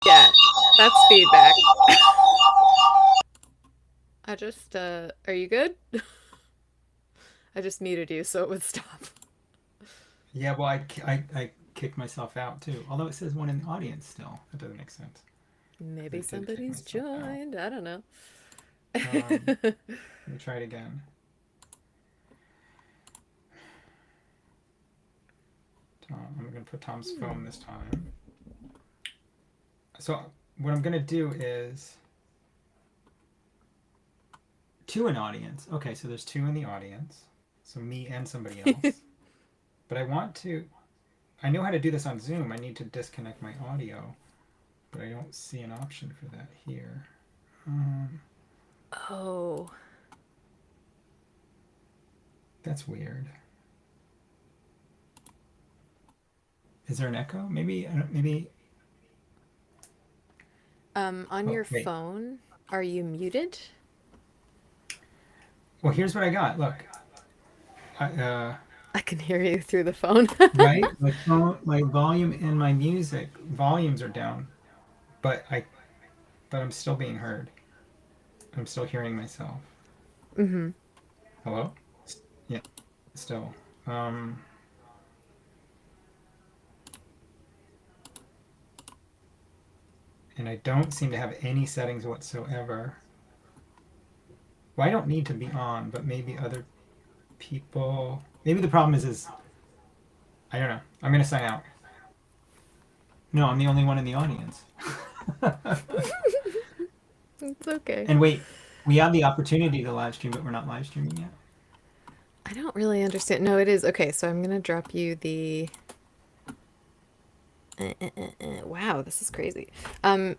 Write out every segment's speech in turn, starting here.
Yeah, that's feedback. I just, are you good? I just muted you so it would stop. Yeah, well, I kicked myself out too. Although it says one in the audience still. That doesn't make sense. Because Maybe I did kick somebody's myself out. joined. I don't know. Um, Let me try it again. Tom, I'm going to put Tom's phone this time. So what I'm going to do is two in audience. Okay, so there's two in the audience. So me and somebody else. But I want to, I know how to do this on Zoom. I need to disconnect my audio, but I don't see an option for that here. Um, Oh, that's weird. Is there an echo? Maybe. on Oh, your wait. phone, are you muted? Well, here's what I got. Look, I can hear you through the phone. right? My phone, my volume and my music volumes are down, but I'm still being heard. I'm still hearing myself. Mm-hmm. Hello? Yeah, still. Um, and I don't seem to have any settings whatsoever. Well, I don't need to be on, but maybe other people. Maybe the problem is I don't know. I'm gonna sign out. No, I'm the only one in the audience. It's okay. And wait, we have the opportunity to live stream, but we're not live streaming yet. I don't really understand. No, it is. Okay, so I'm gonna drop you the. Wow, this is crazy. Um,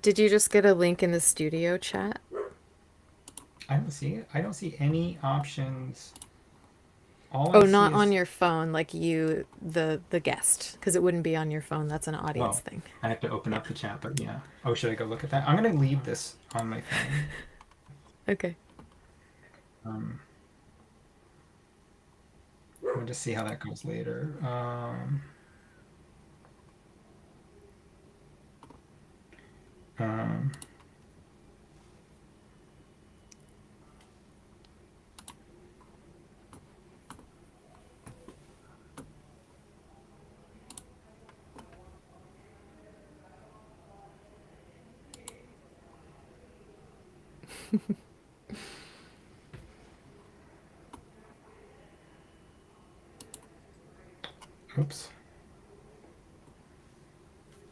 did you just get a link in the studio chat? I don't see it. I don't see any options. All I Oh, see not on is, your phone, like you, the guest, because it wouldn't be on your phone. That's an audience well, thing. I have to open up the chat, but yeah. Oh, should I go look at that? I'm gonna leave this on my phone. Okay. Um, we'll just see how that goes later. Um, Oops.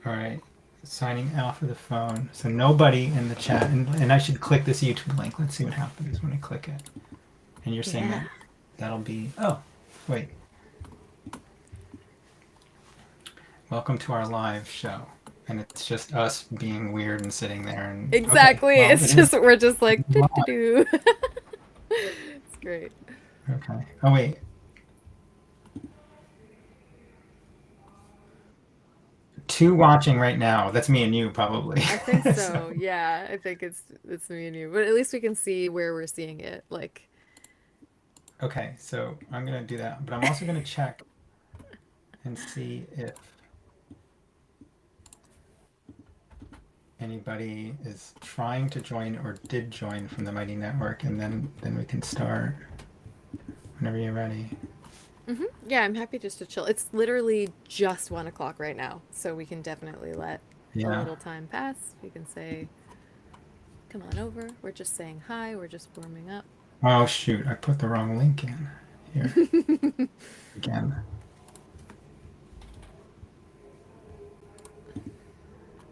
All right. Signing out for the phone. So nobody in the chat, and I should click this YouTube link. Let's see what happens when I click it. And you're saying Yeah. that that'll be. Oh, wait. Welcome to our live show. And it's just us being weird and sitting there. And okay, Exactly. well, It's it is just we're just like do do live. do. It's great. Okay. Oh, wait. Two watching right now. That's me and you, probably. I think So, so. Yeah, I think it's me and you. But at least we can see where we're seeing it. Like, okay. So I'm going to do that. But I'm also going to check and see if anybody is trying to join or did join from the Mighty Network, and then we can start whenever you're ready. yeah, I'm happy just to chill. It's literally just 1 o'clock right now, so we can definitely let a Yeah. little time pass. We can say, "Come on over." We're just saying hi. We're just warming up. Oh shoot! I put the wrong link in here again.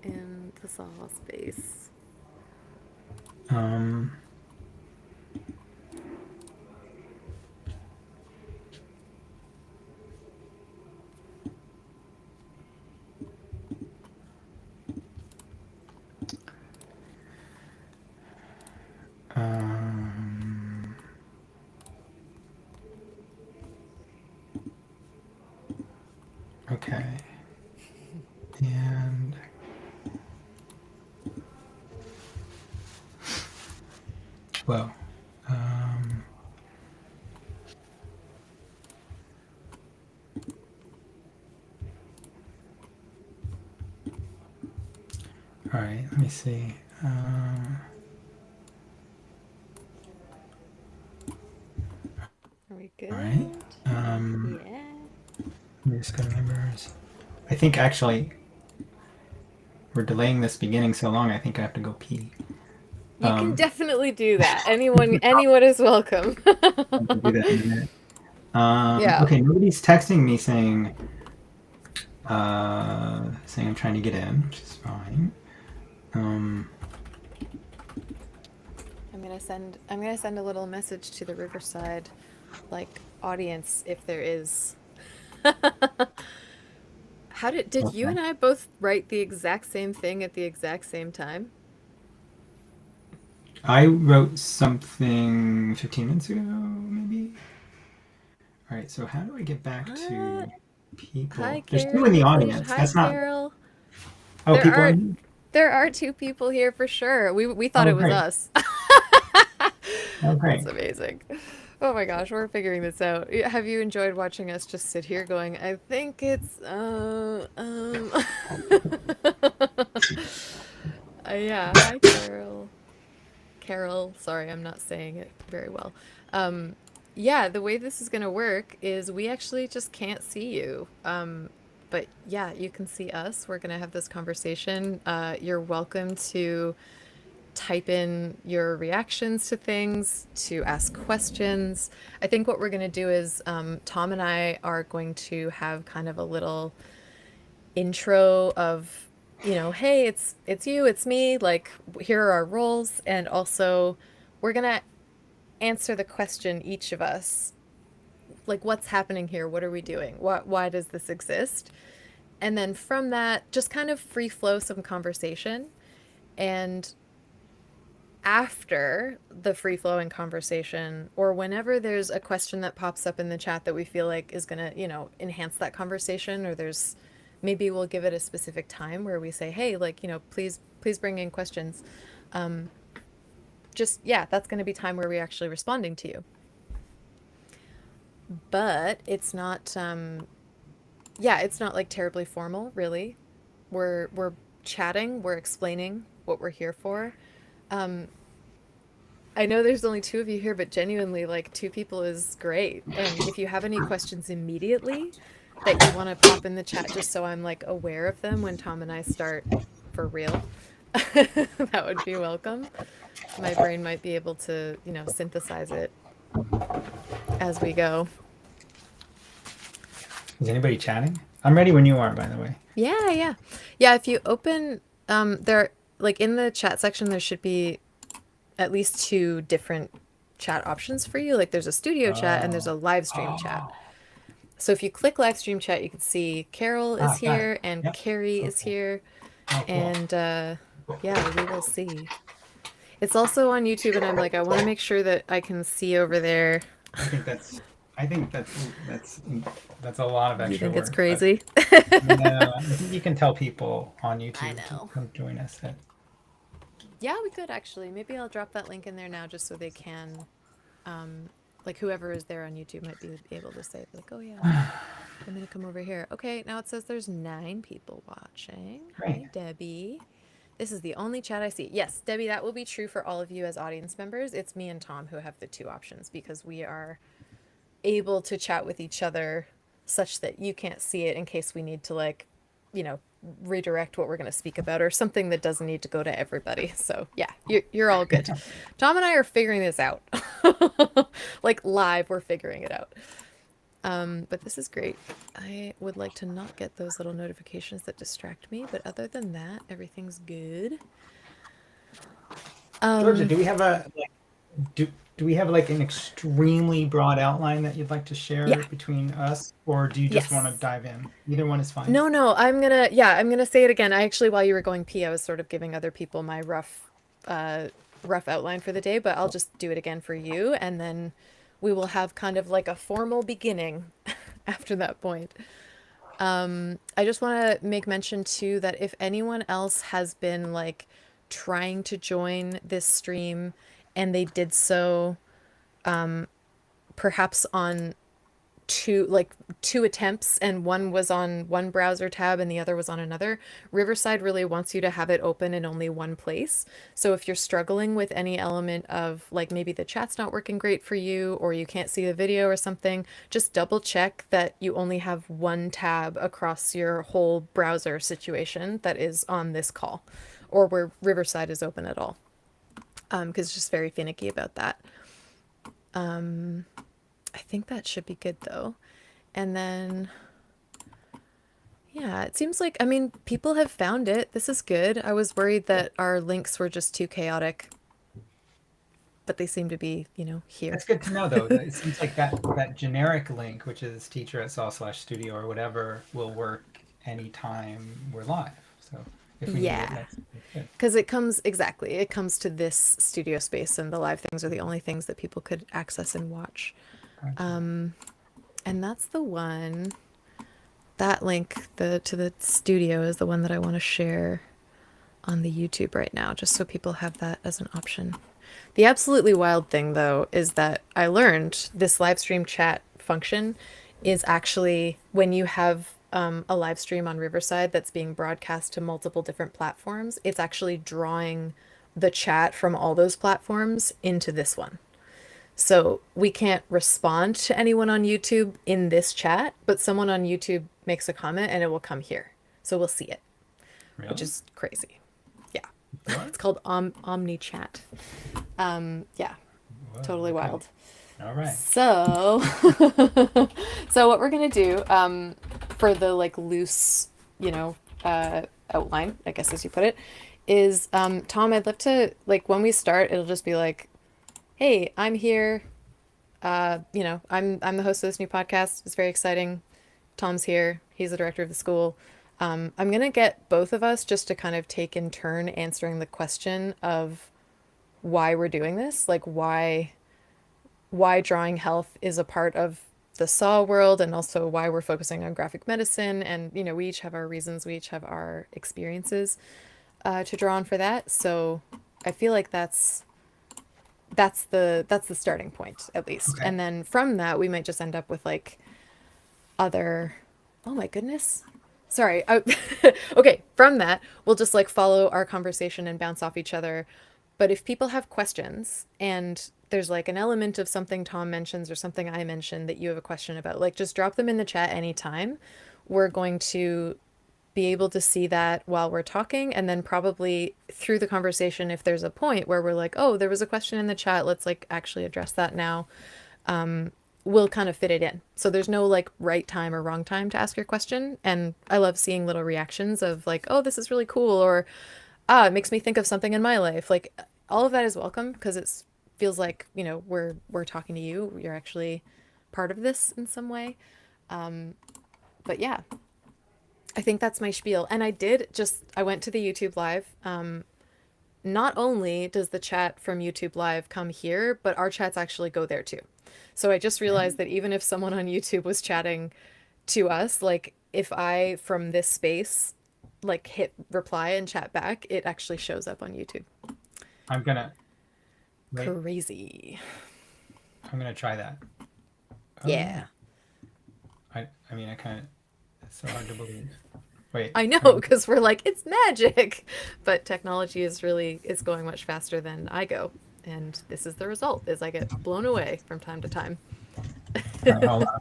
In the saw space. Um. Um. Okay. And well. Um. All right, let me see. Are we good? All right. Yeah. Let me just go to members. I think actually we're delaying this beginning so long. I think I have to go pee. You can Um, definitely do that. Anyone is welcome. I'll do that in a minute. Yeah. Okay, nobody's texting me saying saying I'm trying to get in, which is fine. I'm gonna send a little message to the Riverside like audience if there is. Did you Okay. and I both write the exact same thing at the exact same time? I wrote something 15 minutes ago, maybe. All right, so how do I get back to Hi, people? There's two in the Carrie. audience. Hi, That's not. Carol. Oh, There people are in. there are two people here for sure. We thought Oh, it was great. us. Oh, That's great. amazing. Oh my gosh, we're figuring this out. Have you enjoyed watching us just sit here going, I think it's yeah, hi Carol. Carol, sorry, I'm not saying it very well. Yeah, the way this is gonna work is we actually just can't see you. But yeah, you can see us. We're gonna have this conversation. You're welcome to type in your reactions to things, to ask questions. I think what we're going to do is Tom and I are going to have kind of a little intro of, hey, it's you, it's me, like here are our roles, and also we're going to answer the question each of us, like what's happening here, what are we doing? Why does this exist? And then from that, just kind of free flow some conversation. And after the free flowing conversation, or whenever there's a question that pops up in the chat that we feel like is going to, enhance that conversation, or there's maybe we'll give it a specific time where we say, hey, like, please bring in questions. Just, yeah, that's going to be time where we're actually responding to you. But it's not, yeah, it's not like terribly formal, really. We're chatting, we're explaining what we're here for. I know there's only two of you here, but genuinely, like, two people is great. And if you have any questions immediately that you want to pop in the chat just so I'm, like, aware of them when Tom and I start for real, that would be welcome. My brain might be able to, synthesize it as we go. Is anybody chatting? I'm ready when you are, by the way. Yeah, yeah. Yeah, if you open, there, like, in the chat section, there should be at least two different chat options for you. Like there's a studio chat and there's a live stream chat. Oh. So if you click live stream chat, you can see Carol is Got it. here and Yep. Carrie is Okay. here. Oh, cool. And yeah, we will see. It's also on YouTube, and I'm like, I want to make sure that I can see over there. I think that's a lot of extra You think it's work. crazy? No, I think you can tell people on YouTube to know. come join us. Yeah, we could actually. Maybe I'll drop that link in there now just so they can, like whoever is there on YouTube might be able to say, like, oh yeah, I'm going to come over here. Okay, now it says there's 9 people watching. Great. Hi, Debbie. This is the only chat I see. Yes, Debbie, that will be true for all of you as audience members. It's me and Tom who have the 2 options because we are able to chat with each other such that you can't see it in case we need to, like, redirect what we're going to speak about or something that doesn't need to go to everybody. So yeah, you're all good. Tom and I are figuring this out. Like live, we're figuring it out. But this is great. I would like to not get those little notifications that distract me, but other than that, everything's good. Georgia, do we have do we have like an extremely broad outline that you'd like to share Yeah. between us, or do you just want to Yes. dive in? Either one is fine. No, I'm gonna say it again. I actually, while you were going pee, I was sort of giving other people my rough outline for the day, but I'll just do it again for you, and then we will have kind of like a formal beginning after that point. I just want to make mention too that if anyone else has been like trying to join this stream and they did so perhaps on two attempts, and one was on one browser tab and the other was on another. Riverside really wants you to have it open in only one place. So if you're struggling with any element of, like, maybe the chat's not working great for you, or you can't see the video or something, just double check that you only have one tab across your whole browser situation that is on this call, or where Riverside is open at all. Because it's just very finicky about that. I think that should be good though. And then, yeah, it seems like, I mean, people have found it. This is good. I was worried that our links were just too chaotic, but they seem to be, here. That's good to know, though. It seems like that generic link, which is teacher@saw/studio or whatever, will work anytime we're live. So if we need it, Yeah, that's good. because it comes to this studio space, and the live things are the only things that people could access and watch. Gotcha. And that's the one, that link to the studio is the one that I want to share on the YouTube right now, just so people have that as an option. The absolutely wild thing, though, is that I learned this live stream chat function is actually when you have a live stream on Riverside that's being broadcast to multiple different platforms, it's actually drawing the chat from all those platforms into this one. So we can't respond to anyone on YouTube in this chat, but someone on YouTube makes a comment and it will come here. So we'll see it, which Really? is crazy. Yeah. What? It's called Omni Chat. Yeah, Whoa, totally okay. wild. All right. So, so what we're gonna do for the like loose, outline, I guess as you put it, is Tom, I'd love to, like, when we start, it'll just be like, hey, I'm here. I'm the host of this new podcast. It's very exciting. Tom's here. He's the director of the school. I'm gonna get both of us just to kind of take in turn answering the question of why we're doing this, like why drawing health is a part of the SAW world, and also why we're focusing on graphic medicine. And we each have our reasons, we each have our experiences to draw on for that. So I feel like that's the starting point, at least. Okay. And then from that we might just end up with like other, oh my goodness, sorry. Okay, from that we'll just like follow our conversation and bounce off each other. But if people have questions and there's like an element of something Tom mentions or something I mentioned that you have a question about, like, just drop them in the chat anytime. We're going to be able to see that while we're talking, and then probably through the conversation, if there's a point where we're like, oh, there was a question in the chat, let's like actually address that now, we'll kind of fit it in. So there's no like right time or wrong time to ask your question. And I love seeing little reactions of like, oh, this is really cool, or it makes me think of something in my life. Like, all of that is welcome, because it feels like, we're talking to you. You're actually part of this in some way. But yeah, I think that's my spiel. And I went to the YouTube live. Not only does the chat from YouTube live come here, but our chats actually go there too. So I just realized that even if someone on YouTube was chatting to us, like, if I from this space like hit reply and chat back, it actually shows up on YouTube. I'm gonna wait. Crazy. I'm gonna try that. Oh, Yeah. I mean, I kind of. It's so hard to believe. Wait. I know, because we're like, it's magic. But technology is going much faster than I go. And this is the result, is I get blown away from time to time. Hold on.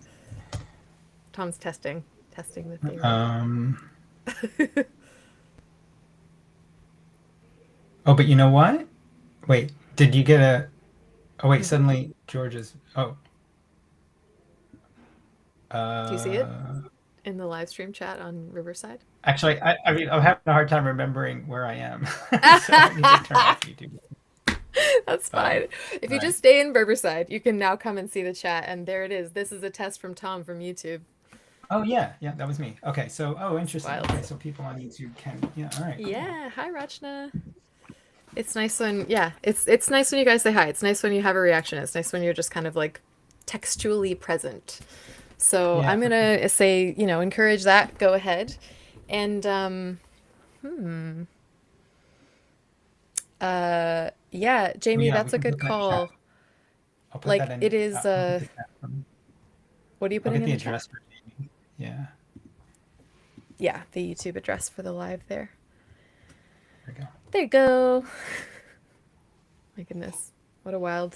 Tom's testing the theory. Oh, but you know what? Wait, did you get a? Oh wait, suddenly George's. Oh. Do you see it in the live stream chat on Riverside? Actually, I mean, I'm having a hard time remembering where I am. So I need to turn off YouTube. That's fine. If you just stay in Riverside, you can now come and see the chat, and there it is. This is a test from Tom from YouTube. Oh yeah, that was me. Okay, so interesting. Wild. Okay, so people on YouTube can, all right. Cool. Yeah, hi Rachna. It's nice when it's nice when you guys say hi. It's nice when you have a reaction. It's nice when you're just kind of like textually present. So I'm gonna say, encourage that. Go ahead, and yeah, Jamie, that's a good call. I'll put Like, that in, it is What are you I'll putting get in the the chat? address for Jamie. Yeah, Yeah, the YouTube address for the live there. there we go. There you go. My goodness. What a wild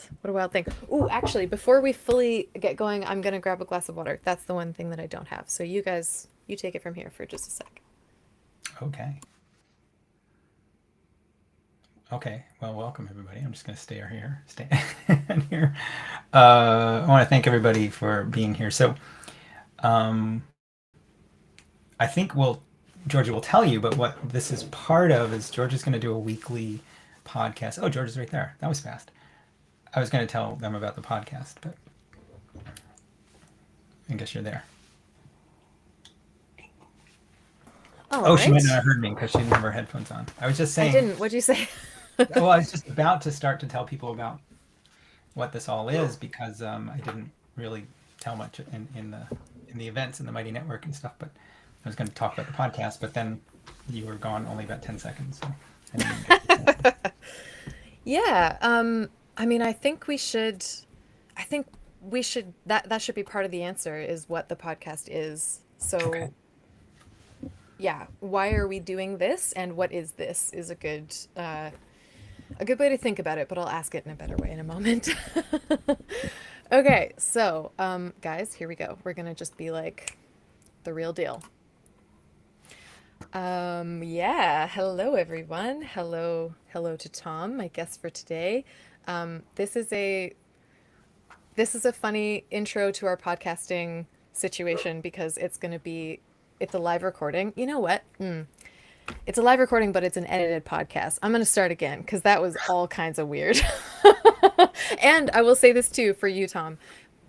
thing. Ooh, actually, before we fully get going, I'm gonna grab a glass of water. That's the one thing that I don't have. So you guys, you take it from here for just a sec. Okay. Okay. Well, welcome everybody. I'm just going to stay here. Stay here. I want to thank everybody for being here. So, um, I think Georgia will tell you, but what this is part of is Georgia's going to do a weekly podcast. Oh, Georgia's right there. That was fast. I was going to tell them about the podcast, but I guess you're there. All Oh, right. she might not have heard me because she didn't have her headphones on. I was just saying. I didn't. What'd you say? Well, I was just about to start to tell people about what this all is because I didn't really tell much in the events in the Mighty Network and stuff. But I was going to talk about the podcast, but then you were gone only about 10 seconds. So I didn't get it. Yeah. I mean, I think we should. I think we should. That should be part of the answer. Is what the podcast is. So. Okay. Yeah, why are we doing this and what is this is a good way to think about it, but I'll ask it in a better way in a moment. Okay, so guys, here we go. We're gonna just be like the real deal. Yeah, hello everyone. Hello to Tom, my guest for today. This is a funny intro to our podcasting situation because it's a live recording. You know what? It's a live recording, but it's an edited podcast. I'm going to start again because that was all kinds of weird. And I will say this too for you, Tom,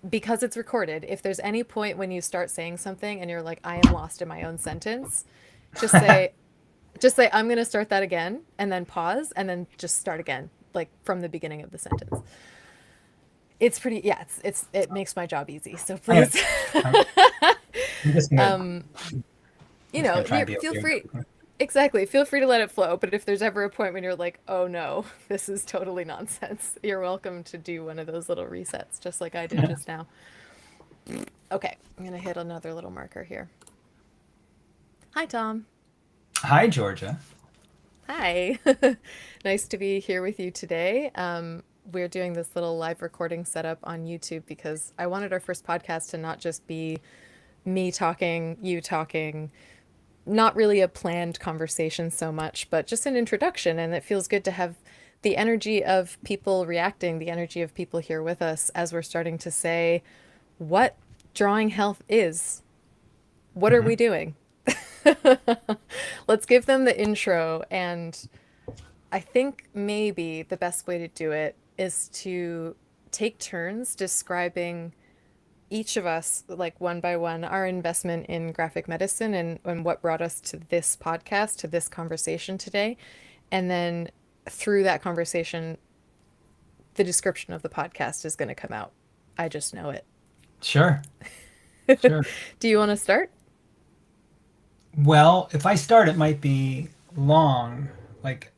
because it's recorded. If there's any point when you start saying something and you're like, I am lost in my own sentence, just say, I'm going to start that again, and then pause, and then just start again, like from the beginning of the sentence. It's pretty, yeah, it makes my job easy. So please, I'm just gonna, you just know, gonna try and be feel okay. free. Exactly. Feel free to let it flow. But if there's ever a point when you're like, oh no, this is totally nonsense, you're welcome to do one of those little resets, just like I did just now. Okay, I'm going to hit another little marker here. Hi, Tom. Hi, Georgia. Hi. Nice to be here with you today. We're doing this little live recording setup on YouTube because I wanted our first podcast to not just be me talking, you talking, not really a planned conversation so much, but just an introduction. And it feels good to have the energy of people reacting, the energy of people here with us as we're starting to say what drawing health is. What are Mm-hmm. we doing? Let's give them the intro. And I think maybe the best way to do it is to take turns describing each of us, like one by one, our investment in graphic medicine and what brought us to this podcast, to this conversation today. And then through that conversation, the description of the podcast is going to come out. I just know it. Sure. Sure. Do you want to start? Well, if I start, it might be long. Like,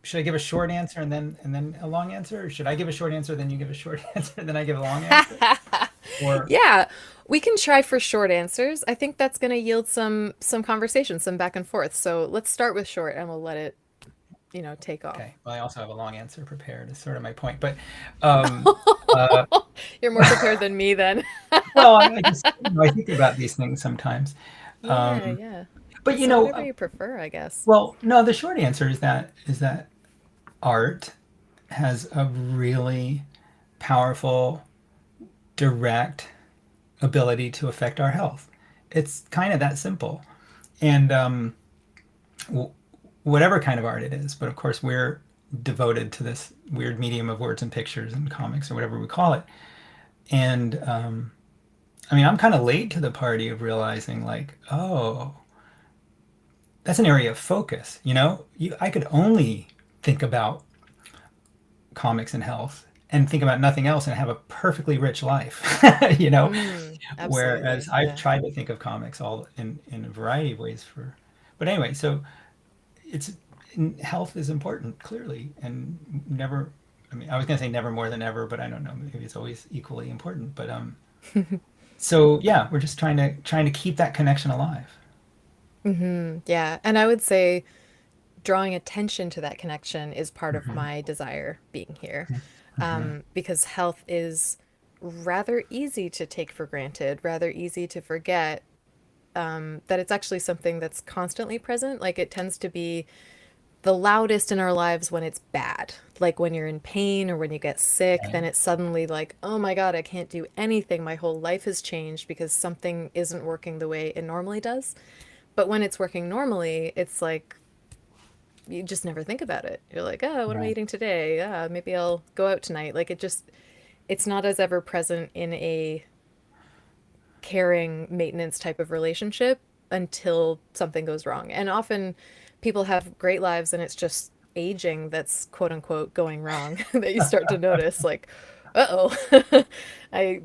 should I give a short answer and then a long answer, or should I give a short answer, then you give a short answer, and then I give a long answer? Or Yeah, we can try for short answers. I think that's going to yield some conversation, some back and forth. So let's start with short and we'll let it, take off. okay. Well, I also have a long answer prepared. Is sort of my point, but um, uh, You're more prepared than me then. well, I just I think about these things sometimes. Yeah, Um, yeah. but So whatever you prefer, I guess. well, no. The short answer is that art has a really powerful, direct ability to affect our health. It's kind of that simple. And w- whatever kind of art it is, but of course, we're devoted to this weird medium of words and pictures and comics or whatever we call it. And I mean, I'm kind of late to the party of realizing, like, oh, that's an area of focus. I could only think about comics and health and think about nothing else and have a perfectly rich life. you know Whereas Absolutely. I've Yeah. tried to think of comics all in a variety of ways but anyway, so it's health is important, clearly, and never. I mean, I was going to say never more than ever, but I don't know, maybe it's always equally important. But So yeah, we're just trying to keep that connection alive. Yeah. And I would say drawing attention to that connection is part of Hmm. my desire being here. Hmm. Because health is rather easy to take for granted, rather easy to forget, that it's actually something that's constantly present. Like it tends to be the loudest in our lives when it's bad. Like when you're in pain or when you get sick, Right. then it's suddenly like, oh my God, I can't do anything. My whole life has changed because something isn't working the way it normally does. But when it's working normally, it's like you just never think about it. You're like, oh, what am I Right. eating today? Maybe I'll go out tonight. Like it's not as ever present in a caring maintenance type of relationship until something goes wrong. And often people have great lives and it's just aging that's quote unquote going wrong that you start to notice like, uh-oh, I,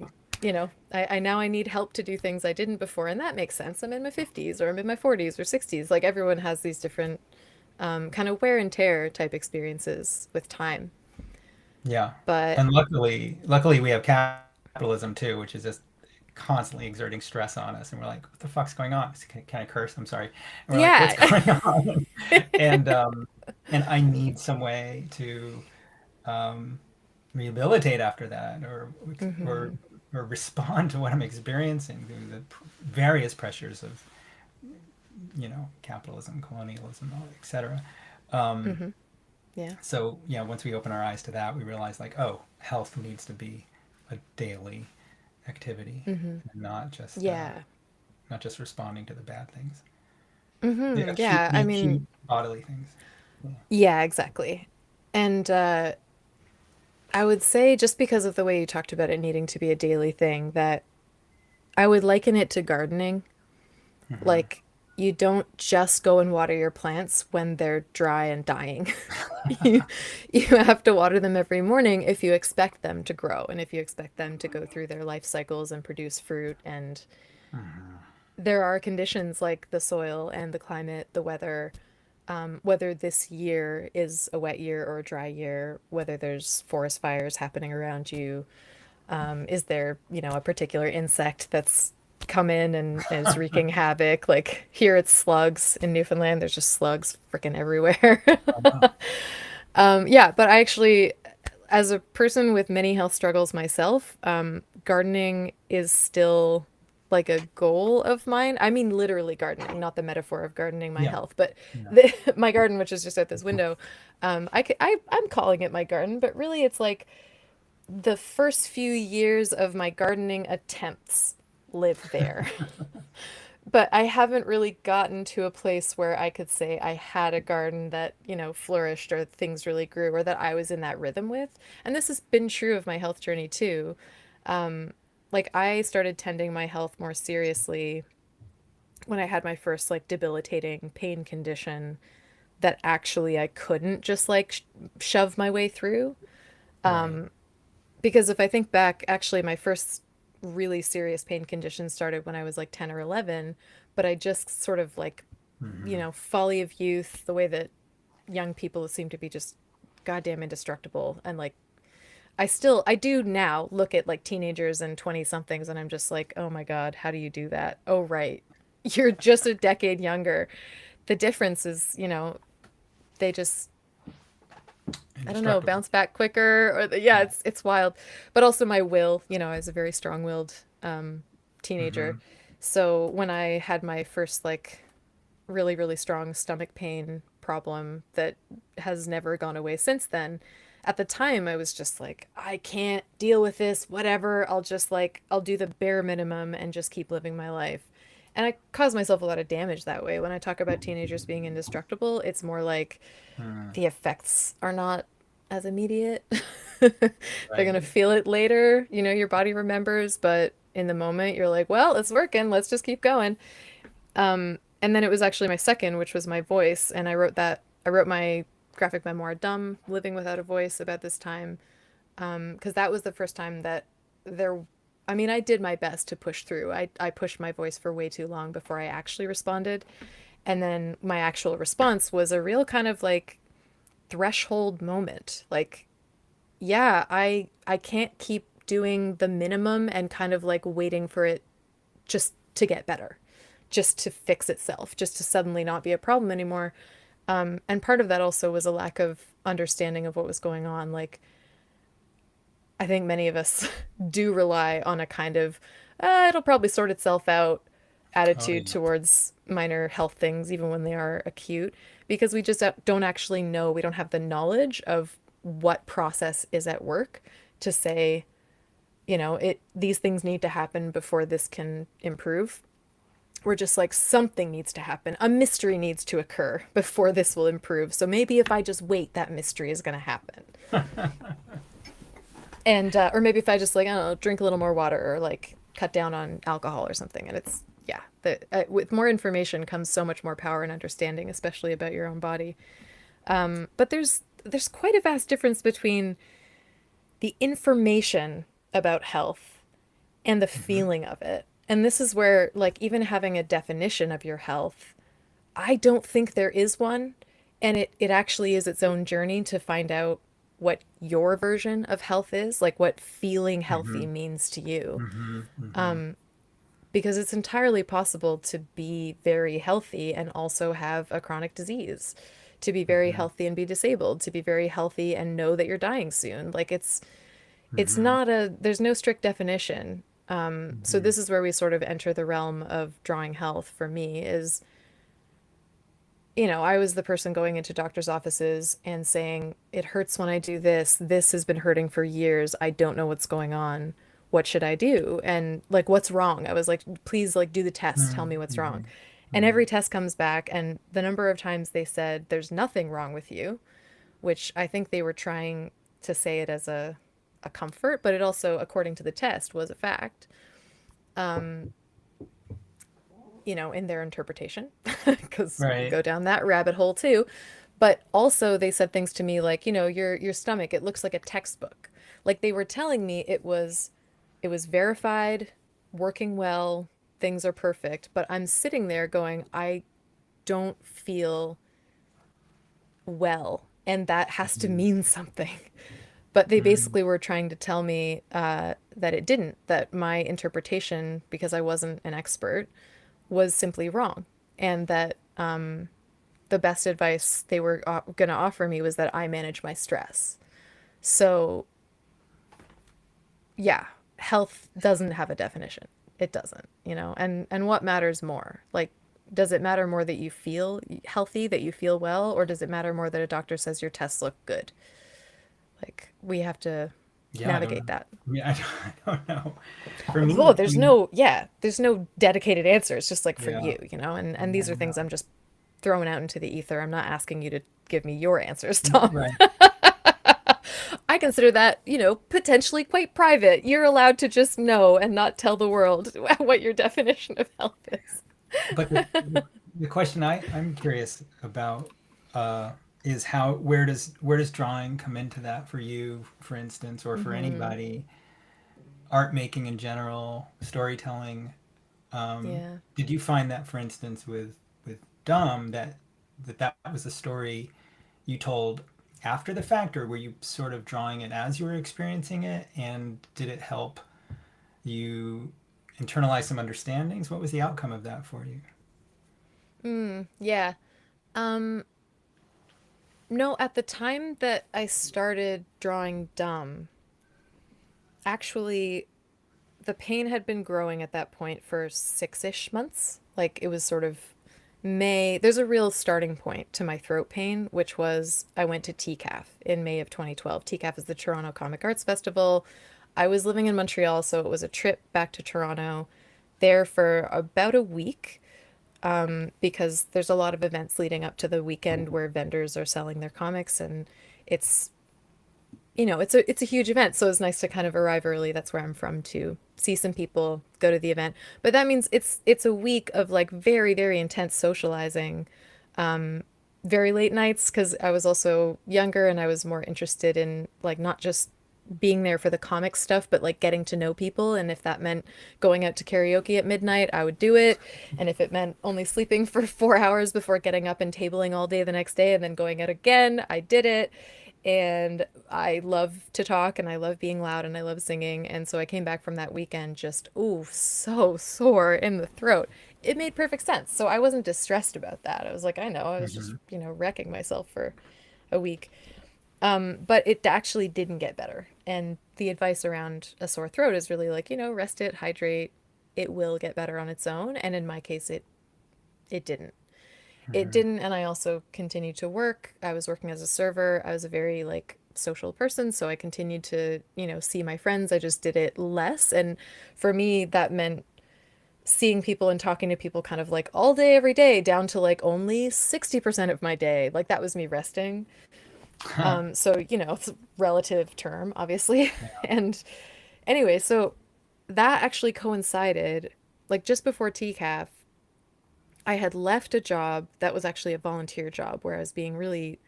I now I need help to do things I didn't before. And that makes sense. I'm in my 50s or I'm in my 40s or 60s. Like everyone has these different kind of wear and tear type experiences with time. Yeah. But And luckily we have capitalism too, which is just constantly exerting stress on us. And we're like, what the fuck's going on? Can I curse? I'm sorry. And we're like, what's yeah. going on? And and I need some way to um, rehabilitate after that, or Hmm. or respond to what I'm experiencing through the various pressures of capitalism, colonialism, etc. Um, Hmm. Yeah. so yeah, once we open our eyes to that, we realize like, oh, health needs to be a daily activity, Hmm. and Yeah. not just responding to the bad things, the Yeah. I mean, acute bodily things. Yeah. yeah, exactly. And I would say just because of the way you talked about it needing to be a daily thing, that I would liken it to gardening. Hmm. Like, you don't just go and water your plants when they're dry and dying. You you have to water them every morning if you expect them to grow and if you expect them to go through their life cycles and produce fruit. And Hmm. there are conditions like the soil and the climate, the weather, whether this year is a wet year or a dry year, whether there's forest fires happening around you, is there, a particular insect that's come in and is wreaking havoc? Like here it's slugs in Newfoundland, there's just slugs freaking everywhere. Yeah, but I actually, as a person with many health struggles myself, gardening is still like a goal of mine. I mean, literally gardening, not the metaphor of gardening my Yeah. health, but Yeah. my garden, which is just out this window. I'm calling it my garden, but really it's like the first few years of my gardening attempts live there. But I haven't really gotten to a place where I could say I had a garden that, flourished or things really grew or that I was in that rhythm with. And this has been true of my health journey too. Like I started tending my health more seriously when I had my first like debilitating pain condition that actually I couldn't just like shove my way through. Right. Because if I think back, actually, my first really serious pain condition started when I was like 10 or 11, but I just sort of like, Hmm. folly of youth, the way that young people seem to be just goddamn indestructible. And like, I do now look at like teenagers and 20 somethings and I'm just like, oh my God, how do you do that? Oh, right. You're just a decade younger. The difference is, they just I don't know, Indestructible. bounce back quicker yeah, Yeah. it's wild. But also my will, I was a very strong-willed teenager. Hmm. So when I had my first like really, really strong stomach pain problem that has never gone away since then, at the time I was just like, I can't deal with this, whatever. I'll do the bare minimum and just keep living my life. And I caused myself a lot of damage that way. When I talk about teenagers being indestructible, it's more like Hmm. the effects are not as immediate. They're gonna Right. feel it later. Your body remembers, but in the moment, you're like, well, it's working. Let's just keep going. And then it was actually my second, which was my voice. And I wrote my graphic memoir, Dumb, Living Without a Voice, about this time. Because that was the first time that there, I mean, I did my best to push through. I pushed my voice for way too long before I actually responded. And then my actual response was a real kind of like threshold moment. Like, yeah, I can't keep doing the minimum and kind of like waiting for it just to get better, just to fix itself, just to suddenly not be a problem anymore. And part of that also was a lack of understanding of what was going on. Like, I think many of us do rely on a kind of, it'll probably sort itself out Oh attitude yeah. towards minor health things, even when they are acute, because we just don't actually know, we don't have the knowledge of what process is at work to say, these things need to happen before this can improve. We're just like, something needs to happen. A mystery needs to occur before this will improve. So maybe if I just wait, that mystery is going to happen. And, or maybe if I just like, I don't know, drink a little more water or like cut down on alcohol or something. And it's, yeah, with more information comes so much more power and understanding, especially about your own body. But there's quite a vast difference between the information about health and the Hmm. feeling of it. And this is where, like, even having a definition of your health, I don't think there is one. And it actually is its own journey to find out what your version of health is, like what feeling healthy Hmm. means to you. Hmm. Hmm. Because it's entirely possible to be very healthy and also have a chronic disease, to be very Hmm. healthy and be disabled, to be very healthy and know that you're dying soon. Like it's Hmm. not a there's no strict definition. So Hmm. this is where we sort of enter the realm of drawing health for me is, I was the person going into doctor's offices and saying, it hurts when I do this. This has been hurting for years. I don't know what's going on. What should I do? And like, what's wrong? I was like, please, like, do the test. Tell me what's wrong. Hmm. And Hmm. every test comes back, and the number of times they said, there's nothing wrong with you, which I think they were trying to say it as a comfort, but it also, according to the test, was a fact, in their interpretation, because we can Right. go down that rabbit hole too. But also they said things to me like, your stomach, it looks like a textbook. Like they were telling me it was verified, working well, things are perfect, but I'm sitting there going, I don't feel well, and that has to Hmm. mean something. But they Hmm. basically were trying to tell me that it didn't, that my interpretation, because I wasn't an expert, was simply wrong, and that the best advice they were going to offer me was that I manage my stress. So, yeah, health doesn't have a definition. It doesn't, and what matters more? Like, does it matter more that you feel healthy, that you feel well, or does it matter more that a doctor says your tests look good? Like, we have to Yeah, I don't know. navigate that. Yeah, I don't know. For me, Oh, I mean, there's no dedicated answer. It's just like for yeah, you, and yeah, these are things no, I'm just throwing out into the ether. I'm not asking you to give me your answers, Tom. right. I consider that, potentially quite private. You're allowed to just know and not tell the world what your definition of health is. But the question I'm curious about uh, is how where does drawing come into that for you, for instance, or for Hmm. anybody, art making in general, storytelling. Yeah. Did you find that, for instance, with Dumb, that was a story you told after the fact, or were you sort of drawing it as you were experiencing it? And did it help you internalize some understandings? What was the outcome of that for you? Yeah. Um, no, at the time that I started drawing Dumb, actually, the pain had been growing at that point for 6-ish months. Like it was sort of May. There's a real starting point to my throat pain, which was I went to TCAF in May of 2012. TCAF is the Toronto Comic Arts Festival. I was living in Montreal, so it was a trip back to Toronto, there for about a week, because there's a lot of events leading up to the weekend where vendors are selling their comics, and it's it's a huge event, so it's nice to kind of arrive early. That's where I'm from, to see some people, go to the event. But that means it's a week of like very, very intense socializing, very late nights because I was also younger and I was more interested in like not just being there for the comic stuff, but like getting to know people. And if that meant going out to karaoke at midnight, I would do it. And if it meant only sleeping for 4 hours before getting up and tabling all day the next day and then going out again, I did it. And I love to talk and I love being loud and I love singing. And so I came back from that weekend just, ooh, so sore in the throat. It made perfect sense. So I wasn't distressed about that. I was like, I know, I was just, Hmm. wrecking myself for a week. But it actually didn't get better. And the advice around a sore throat is really like, rest it, hydrate. It will get better on its own. And in my case, it didn't. It Hmm. didn't. And I also continued to work. I was working as a server. I was a very like social person, so I continued to, see my friends. I just did it less. And for me, that meant seeing people and talking to people kind of like all day, every day, down to like only 60% of my day. Like that was me resting. So, it's a relative term, obviously. Yeah. And anyway, so that actually coincided, like just before TCAF, I had left a job that was actually a volunteer job where I was being really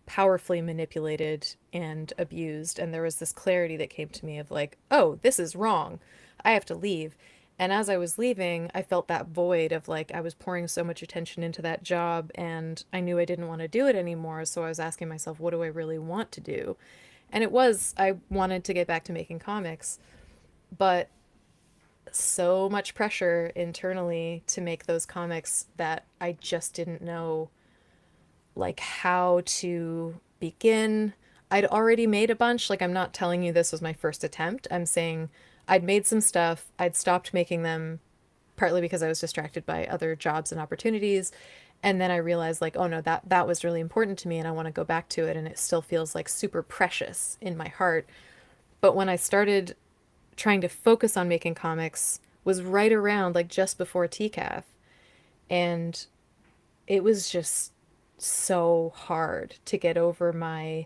powerfully manipulated and abused. And there was this clarity that came to me of like, oh, this is wrong. I have to leave. And as I was leaving, I felt that void of like, I was pouring so much attention into that job and I knew I didn't want to do it anymore. So I was asking myself, what do I really want to do? And I wanted to get back to making comics, but so much pressure internally to make those comics that I just didn't know like how to begin. I'd already made a bunch. Like, I'm not telling you this was my first attempt. I'm saying I'd made some stuff. I'd stopped making them partly because I was distracted by other jobs and opportunities. And then I realized like, oh no, that was really important to me and I want to go back to it and it still feels like super precious in my heart. But when I started trying to focus on making comics was right around like just before TCAF and it was just so hard to get over my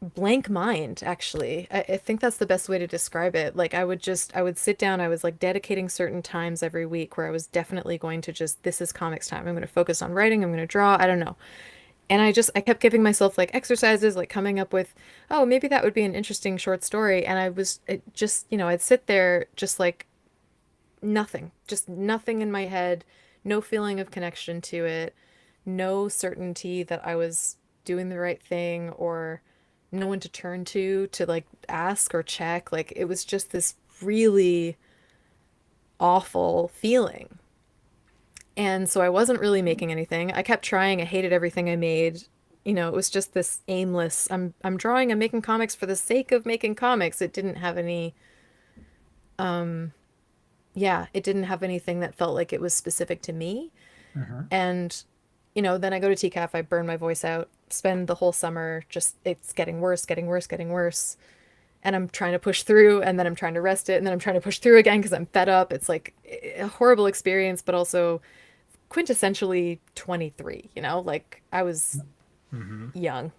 blank mind actually. I think that's the best way to describe it. Like I would sit down, I was like dedicating certain times every week where I was definitely going to just this is comics time, I'm going to focus on writing, I'm going to draw, I don't know. And I kept giving myself like exercises, like coming up with, oh, maybe that would be an interesting short story. And it just, I'd sit there just like nothing, just nothing in my head, no feeling of connection to it, no certainty that I was doing the right thing or no one to turn to like ask or check. Like it was just this really awful feeling. And so I wasn't really making anything. I kept trying. I hated everything I made. It was just this aimless, I'm drawing, I'm making comics for the sake of making comics. It didn't have any yeah, it didn't have anything that felt like it was specific to me. Hmm. And then I go to TCAF, I burn my voice out, spend the whole summer just it's getting worse, getting worse, getting worse. And I'm trying to push through and then I'm trying to rest it and then I'm trying to push through again because I'm fed up. It's like a horrible experience, but also quintessentially 23, like I was Hmm. young.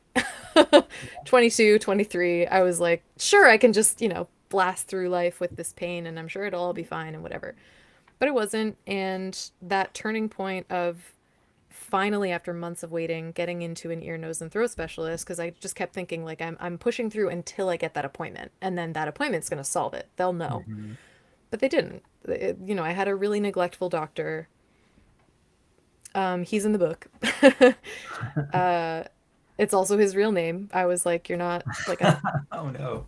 22, 23. I was like, sure, I can just, blast through life with this pain and I'm sure it'll all be fine and whatever. But it wasn't. And that turning point of finally, after months of waiting, getting into an ear, nose, and throat specialist, because I just kept thinking, like, I'm pushing through until I get that appointment. And then that appointment's going to solve it. They'll know. Hmm. But they didn't. I had a really neglectful doctor. He's in the book. uh, it's also his real name. I was like, you're not like I'm Oh no.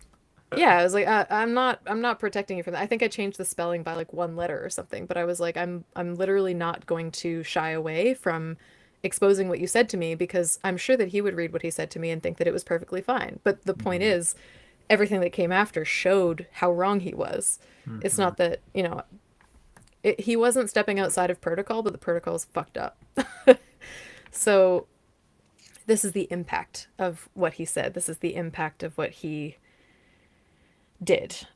yeah, I was like, I'm not protecting you from that. I think I changed the spelling by like one letter or something, but I was like, I'm literally not going to shy away from exposing what you said to me because I'm sure that he would read what he said to me and think that it was perfectly fine. But the point Hmm. is, everything that came after showed how wrong he was. It's Hmm. not that, he wasn't stepping outside of protocol, but the protocol's fucked up. So this is the impact of what he said. This is the impact of what he did.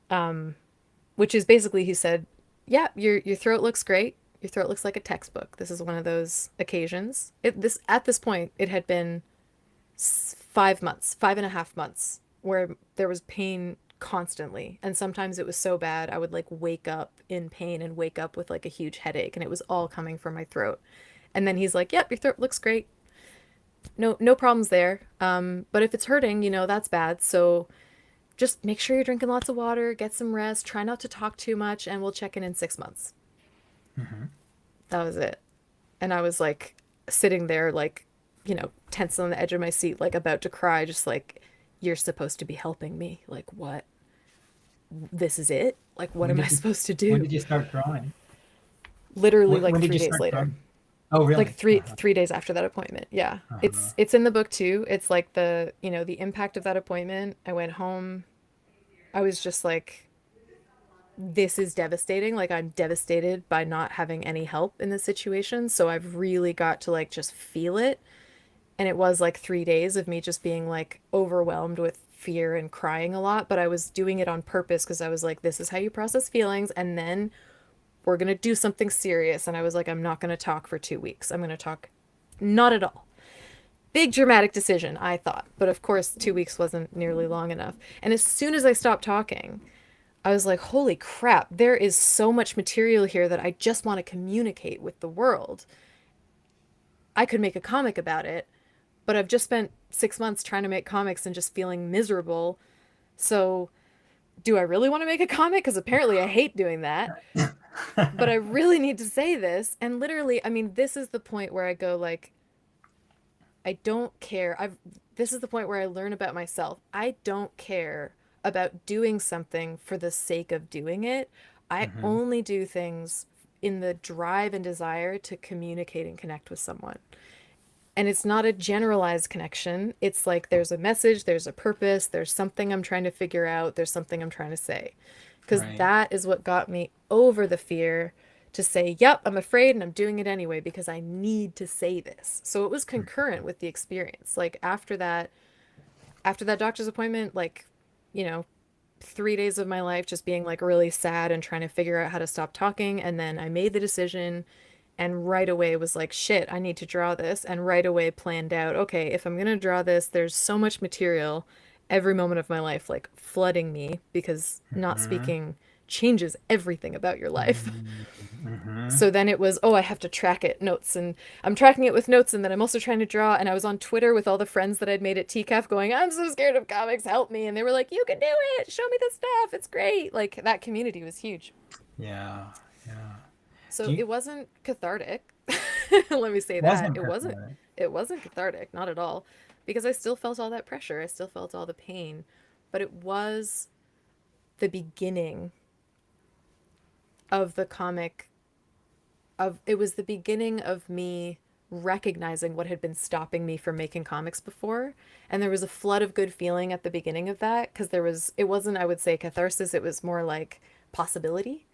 Which is basically he said, "Yeah, your throat looks great. Your throat looks like a textbook. This is one of those occasions." This at this point it had been 5 months, 5.5 months, where there was pain constantly, and sometimes it was so bad I would like wake up in pain and wake up with like a huge headache, and it was all coming from my throat. And then he's like, "Yep, your throat looks great. No problems there. But if it's hurting, that's bad. So." just make sure you're drinking lots of water, get some rest, try not to talk too much, and we'll check in 6 months. Hmm. That was it. And I was like sitting there, like, tense on the edge of my seat, like about to cry, just like, you're supposed to be helping me. Like, what? This is it? Like, what When am I did you supposed to when do? did you start drawing? Literally like When did three you days start later. drawing? Oh, Like really? Uh-huh. 3 days after that appointment. Yeah. Uh-huh. It's in the book too. It's like the impact of that appointment. I went home. I was just like, this is devastating. Like, I'm devastated by not having any help in this situation. So I've really got to like just feel it. And it was like 3 days of me just being like overwhelmed with fear and crying a lot. But I was doing it on purpose because I was like, this is how you process feelings. And then we're going to do something serious. And I was like, I'm not going to talk for 2 weeks. I'm going to talk not at all. Big dramatic decision, I thought. But of course, 2 weeks wasn't nearly long enough. And as soon as I stopped talking, I was like, holy crap, there is so much material here that I just want to communicate with the world. I could make a comic about it, but I've just spent 6 months trying to make comics and just feeling miserable. So, do I really want to make a comic? Because apparently I hate doing that. But I really need to say this. And literally, I mean, this is the point where I go, like, I don't care. This is the point where I learn about myself. I don't care about doing something for the sake of doing it. I Hmm. only do things in the drive and desire to communicate and connect with someone. And it's not a generalized connection. It's like there's a message, there's a purpose, there's something I'm trying to figure out, there's something I'm trying to say. Because Right. that is what got me over the fear to say, yep, I'm afraid and I'm doing it anyway because I need to say this. So it was concurrent with the experience. Like after that doctor's appointment, like, you know, 3 days of my life just being like really sad and trying to figure out how to stop talking. And then I made the decision and right away was like, shit, I need to draw this. And right away planned out, okay, if I'm going to draw this, there's so much material every moment of my life, like flooding me because not Hmm. speaking changes everything about your life. Hmm. So then it was, oh, I have to track it, notes, and I'm tracking it with notes, and then I'm also trying to draw. And I was on Twitter with all the friends that I'd made at TCAF going, I'm so scared of comics, help me. And they were like, you can do it, show me the stuff, it's great. Like that community was huge. Yeah. Yeah. Do So you it wasn't cathartic. Let me say that. wasn't It wasn't cathartic? it wasn't cathartic, not at all. Because I still felt all that pressure. I still felt all the pain. But it was the beginning of the comic of it was the beginning of me recognizing what had been stopping me from making comics before. And there was a flood of good feeling at the beginning of that because it wasn't, I would say, catharsis, it was more like possibility.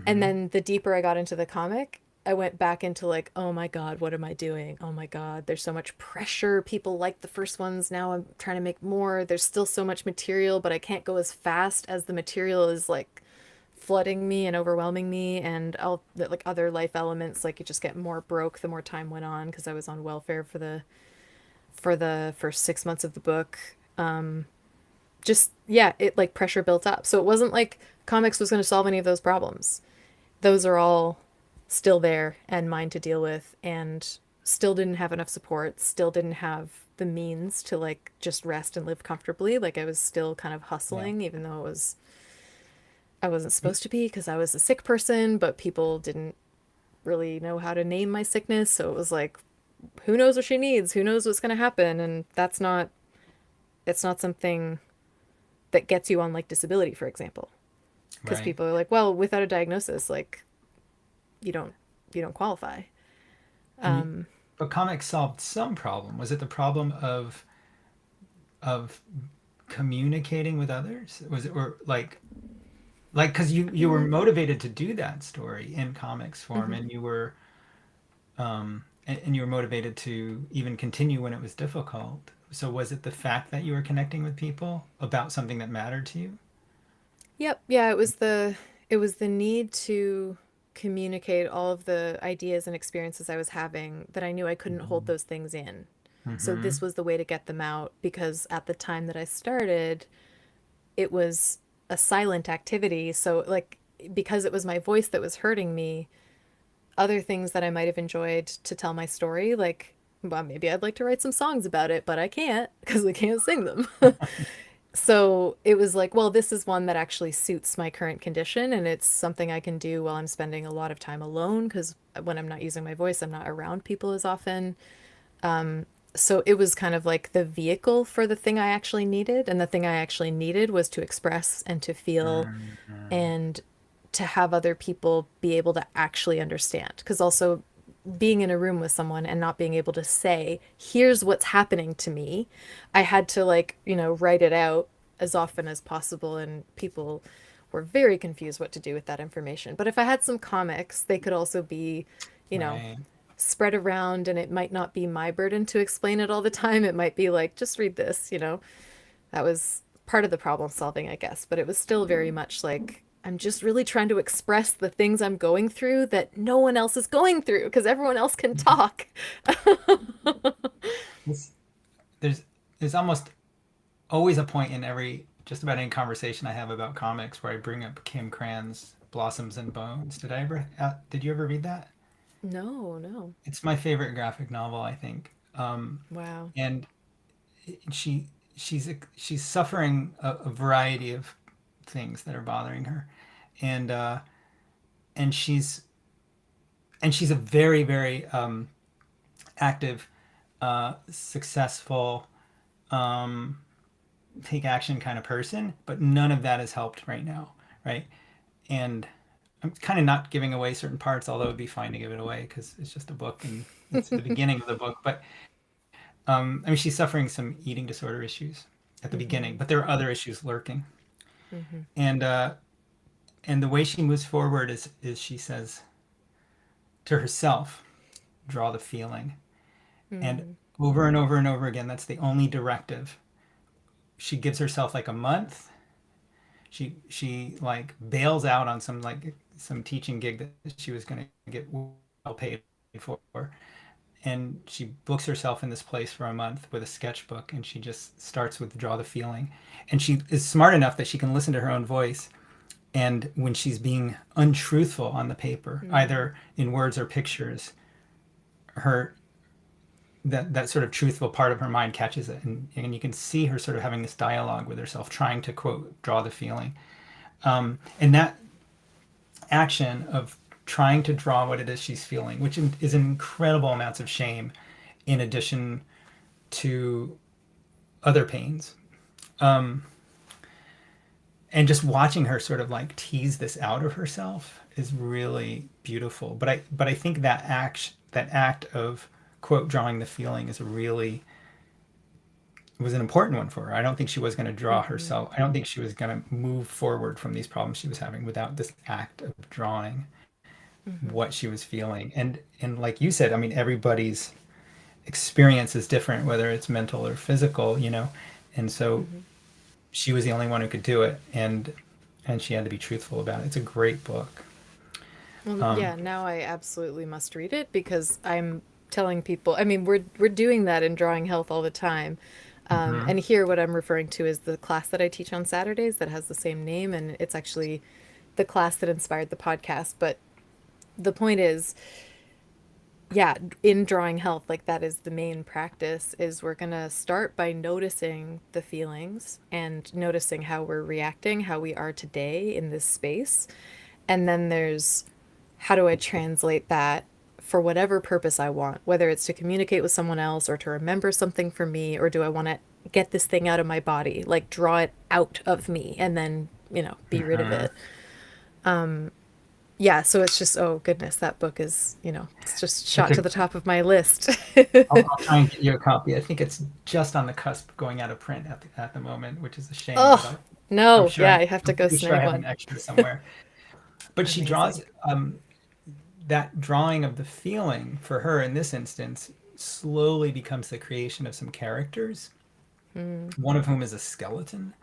And Hmm. then the deeper I got into the comic, I went back into like, oh my God, what am I doing? Oh my God, there's so much pressure. People like the first ones. Now I'm trying to make more. There's still so much material, but I can't go as fast as the material is like flooding me and overwhelming me. And all the like other life elements, like you just get more broke the more time went on because I was on welfare for the first 6 months of the book. Just yeah, it like pressure built up. So it wasn't like comics was going to solve any of those problems. Those are all still there and mine to deal with, and still didn't have enough support, still didn't have the means to like just rest and live comfortably. Like I was still kind of Yeah. hustling even though I wasn't supposed to be because I was a sick person, but people didn't really know how to name my sickness, so it was like who knows what she needs, who knows what's going to happen, and it's not something that gets you on like disability, for example, because Right. people are like, well, without a diagnosis, like you don't you don't qualify. And but comics solved some problem. Was it the problem of communicating with others? Was it or like because you were motivated to do that story in comics form, Mm-hmm. and you were and you were motivated to even continue when it was difficult. So was it the fact that you were connecting with people about something that mattered to you? Yep. Yeah, it was the need to communicate all of the ideas and experiences I was having that I knew I couldn't hold Hmm. those things in. So Hmm. this was the way to get them out because at the time that I started, it was a silent activity. So like because it was my voice that was hurting me, other things that I might have enjoyed to tell my story, like well, maybe I'd like to write some songs about it, but I can't because I can't sing them. So it was like, well, this is one that actually suits my current condition, and it's something I can do while I'm spending a lot of time alone, because when I'm not using my voice, I'm not around people as often. So it was kind of like the vehicle for the thing I actually needed, and the thing I actually needed was to express and to feel Mm, and to have other people be able to actually understand. Because also being in a room with someone and not being able to say, here's what's happening to me, I had to, like, write it out as often as possible. And people were very confused what to do with that information. But if I had some comics, they could also be, you know, right. spread around, and it might not be my burden to explain it all the time. It might be like, just read this. That was part of the problem solving, I guess, but it was still very much like, I'm just really trying to express the things I'm going through that no one else is going through because everyone else can talk. It's, there's there's almost always a point in every just about any conversation I have about comics where I bring up Kim Cran's Blossoms and Bones. Did you ever read that? No, no. It's my favorite graphic novel, I think. Wow. And she she's suffering a variety of things that are bothering her, and and she's a very very active, successful, um, take action kind of person, but none of that has helped right now, right? And I'm kind of not giving away certain parts, although it'd be fine to give it away because it's just a book and it's the beginning of the book. But I mean, she's suffering some eating disorder issues at the beginning, Mm-hmm. but there are other issues lurking. Mm-hmm. And and the way she moves forward is she says to herself, "Draw the feeling," and Mm-hmm. over and over and over again. That's the only directive. She gives herself like a month. She like bails out on some teaching gig that she was going to get well paid for, and she books herself in this place for a month with a sketchbook, and she just starts with draw the feeling. And she is smart enough that she can listen to her own voice, and when she's being untruthful on the paper, Mm-hmm. either in words or pictures, her that sort of truthful part of her mind catches it, and you can see her sort of having this dialogue with herself, trying to quote draw the feeling. And that action of trying to draw what it is she's feeling, which is incredible amounts of shame, in addition to other pains. Um, and just watching her sort of like tease this out of herself is really beautiful. But I think that act of quote drawing the feeling is really was an important one for her. I don't think she was going to draw Mm-hmm. herself. I don't think she was going to move forward from these problems she was having without this act of drawing Mm-hmm. what she was feeling. And like you said, I mean, everybody's experience is different, whether it's mental or physical, you know. And so Mm-hmm. she was the only one who could do it, and she had to be truthful about it. It's a great book. Well, Um, yeah, now I absolutely must read it because I'm telling people, I mean, we're doing that in Drawing Health all the time. mhm. And here, what I'm referring to is the class that I teach on Saturdays that has the same name, and it's actually the class that inspired the podcast. But the point is, yeah, in Drawing Health, like, that is the main practice, is we're gonna start by noticing the feelings and noticing how we're reacting, how we are today in this space. And then there's, how do I translate that for whatever purpose I want, whether it's to communicate with someone else or to remember something for me, or do I want to get this thing out of my body, like draw it out of me and then, be rid of Mhm. it. Yeah, so it's just, oh goodness, that book is, it's just It's shot a, to the top of my list. I'll try and get you a copy. I think it's just on the cusp of going out of print at the moment, which is a shame. But Oh, I'm no. sure Yeah, I have to I'm go pretty sure I snag have an one. extra somewhere. But she draws Amazing. that drawing of the feeling for her in this instance slowly becomes the creation of some characters, Mm. one of whom is a skeleton,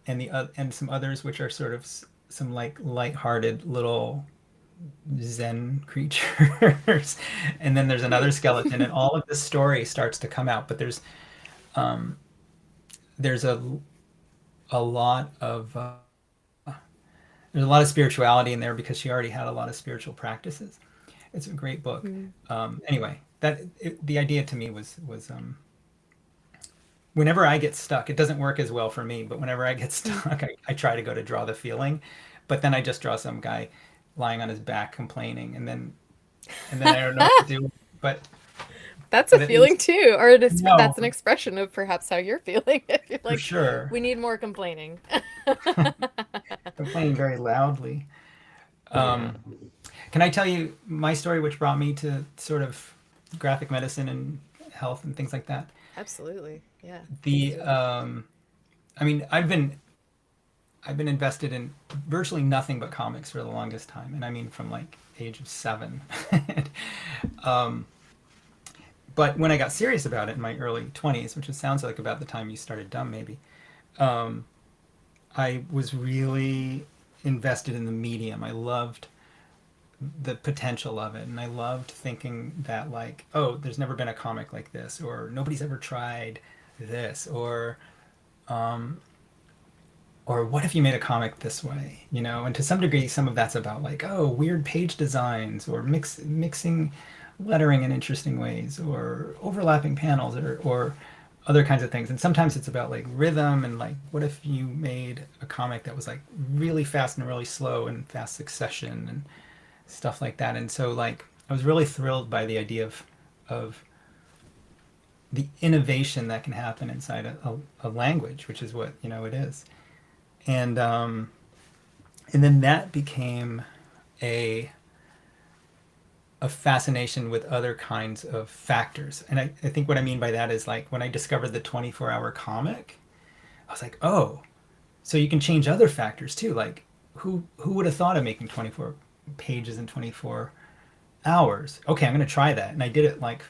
and some others which are sort of some like light-hearted little Zen creatures. And then there's another skeleton, and all of this story starts to come out. But um, there's a lot of there's a lot of spirituality in there because she already had a lot of spiritual practices. It's a great book. Mm. Anyway, the idea to me whenever I get stuck, it doesn't work as well for me, but whenever I get stuck, I try to go to draw the feeling, but then I just draw some guy lying on his back complaining, and then I don't know what to do. But That's a but at feeling least too, or no, that's an expression of perhaps how you're feeling. If you're for like, sure. we need more complaining. Complaining very loudly. Yeah, Um, can I tell you my story, which brought me to sort of graphic medicine and health and things like that? absolutely. Yeah, please The do. I mean, I've been invested in virtually nothing but comics for the longest time, and I mean from like age of 7. um, but when I got serious about it in my early 20s, which it sounds like about the time you started Dumb, maybe, um, I was really invested in the medium. I loved the potential of it, and I loved thinking that like, oh, there's never been a comic like this, or nobody's ever tried this, or what if you made a comic this way, you know? And to some degree, some of that's about like, oh, weird page designs, or mixing lettering in interesting ways, or overlapping panels, or other kinds of things. And sometimes it's about like rhythm, and like, what if you made a comic that was like really fast and really slow and fast succession and stuff like that. And so like I was really thrilled by the idea of the innovation that can happen inside a language, which is what, you know, it is. And and then that became a a fascination with other kinds of factors. And I think what I mean by that is like when I discovered the 24-hour comic, I was like, oh, so you can change other factors too. Like who would have thought of making 24 pages in 24 hours? Okay, I'm going to try that. And I did it like,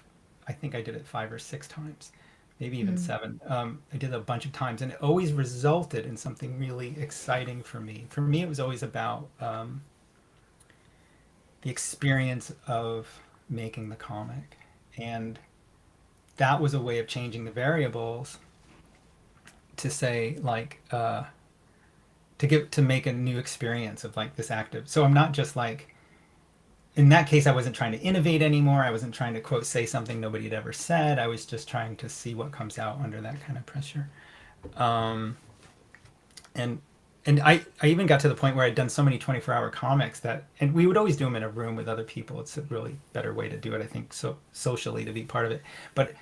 I think I did it 5 or 6 times, maybe even Mm. 7. I did it a bunch of times, and it always resulted in something really exciting for me. For me, it was always about the experience of making the comic. And that was a way of changing the variables to say, like, to make a new experience of like this active. So I'm not just like, in that case, I wasn't trying to innovate anymore. I wasn't trying to quote say something nobody had ever said. I was just trying to see what comes out under that kind of pressure. Um, and I even got to the point where I'd done so many 24-hour comics that, and we would always do them in a room with other people. It's a really better way to do it, I think, so socially to be part of it. But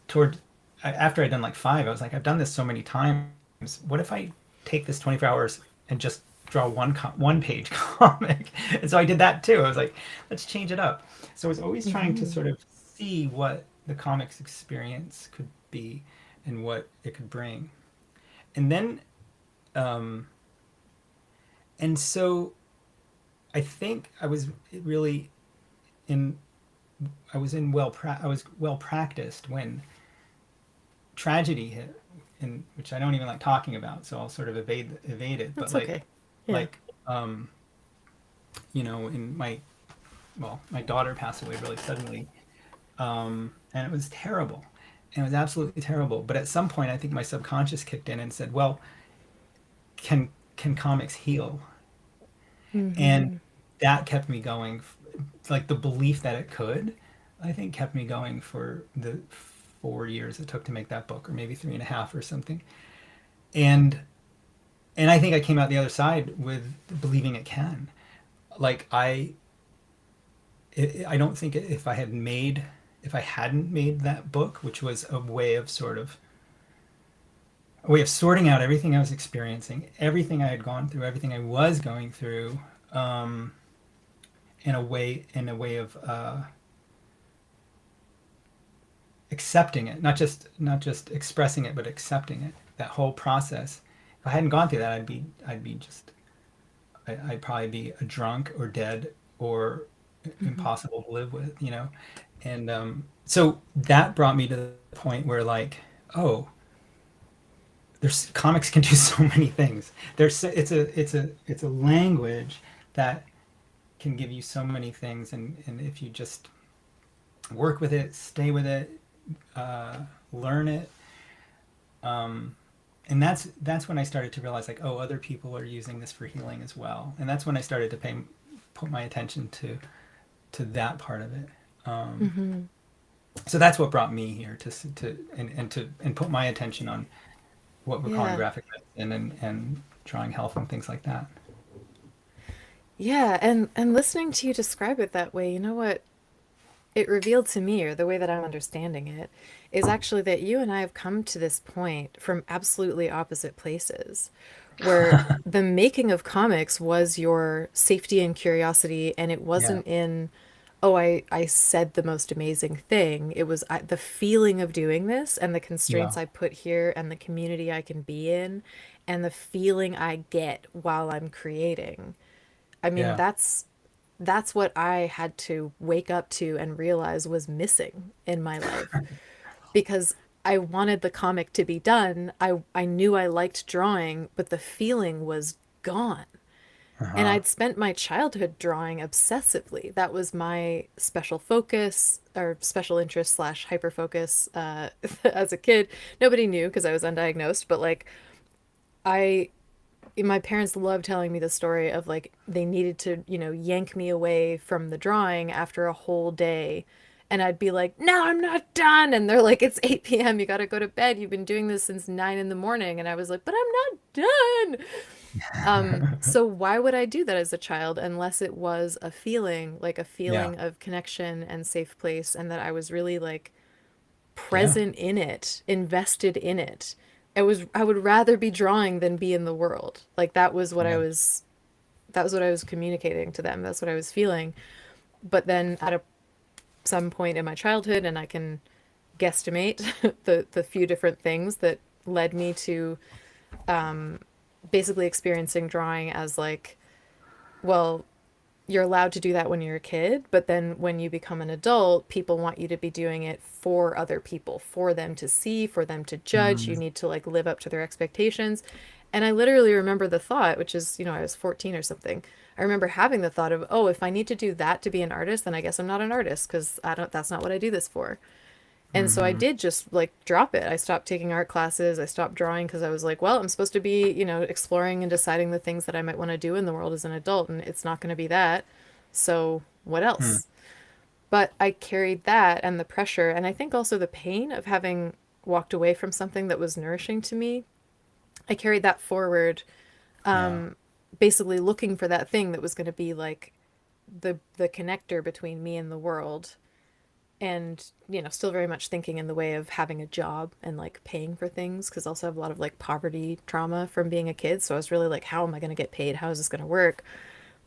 toward after I'd done like 5, I was like, I've done this so many times. What if I take this 24 hours and just draw one page comic? And so I did that too. I was like, let's change it up. So I was always trying to Mhm. sort of see what the comics experience could be and what it could bring. And then um, and so I think really in I was in I was well practiced when tragedy hit, in which I don't even like talking about, so I'll sort of evade it. But That's okay. Yeah. like um, you know, in my daughter passed away really suddenly, and it was terrible, and it was absolutely terrible. But at some point, I think my subconscious kicked in and said, "Well, can comics heal?" And Hmm. that kept me going. Like the belief that it could, I think, kept me going for the 4 years it took to make that book, or maybe 3.5 or something. And and I think I came out the other side with believing it can. Like I don't think if I hadn't made that book, which was a way of sorting out everything I was experiencing, everything I had gone through, everything I was going through, um, in a way of accepting it, not just expressing it, but accepting it. That whole process. If I hadn't gone through that, I'd probably be a drunk or dead or Hmm. impossible to live with, you know. And so that brought me to the point where like, oh, there's comics can do so many things. It's a language that can give you so many things, and if you just work with it, stay with it, uh, learn it, um, and that's when I started to realize like, oh, other people are using this for healing as well, and that's when I started to put my attention to that part of it. Um, Hmm. So that's what brought me here and put my attention on what we're calling Yeah. graphic medicine and drawing health and things like that. Yeah, and listening to you describe it that way, you know what it revealed to me, or the way that I'm understanding it, is actually that you and I have come to this point from absolutely opposite places, where the making of comics was your safety and curiosity, and it Yeah, wasn't in, oh, I said the most amazing thing. It was the feeling of doing this and the yeah, constraints I put here and the community I can be in and the feeling I get while I'm creating. I mean, yeah, that's what I had to wake up to and realize was missing in my life because I wanted the comic to be done. I knew I liked drawing, but the feeling was gone. And uh-huh. I'd spent my childhood drawing obsessively. That was my special focus or special interest slash hyper focus as a kid. Nobody knew because I was undiagnosed, but like I my parents loved telling me the story of like they needed to, yank me away from the drawing after a whole day. And I'd be like, no, I'm not done. And they're like, it's 8 p.m. You got to go to bed. You've been doing this since 9 in the morning. And I was like, but I'm not done. So why would I do that as a child unless it was a feeling, like a Yeah, feeling of connection and safe place, and that I was really like yeah, present in it, invested in it. I would rather be drawing than be in the world. Like yeah. that was what I was communicating to them. That's what I was feeling. But then at some point in my childhood, and I can guesstimate the few different things that led me to basically experiencing drawing as like, well, you're allowed to do that when you're a kid, but then when you become an adult, people want you to be doing it for other people, for them to see, for them to judge. You Mm, need to like live up to their expectations. And I literally remember the thought, which is, I was 14 or something. I remember having the thought of, oh, if I need to do that to be an artist, then I guess I'm not an artist because that's not what I do this for. And so I mm-hmm. did just like drop it. I stopped taking art classes. I stopped drawing because I was like, well, I'm supposed to be, exploring and deciding the things that I might want to do in the world as an adult, and it's not going to be that. So what Mm, else? But I carried that and the pressure, and I think also the pain of having walked away from something that was nourishing to me. I carried that forward, yeah, basically looking for that thing that was going to be like the connector between me and the world, and still very much thinking in the way of having a job and like paying for things, because I also have a lot of like poverty trauma from being a kid. So I was really like, how am I going to get paid? How is this going to work?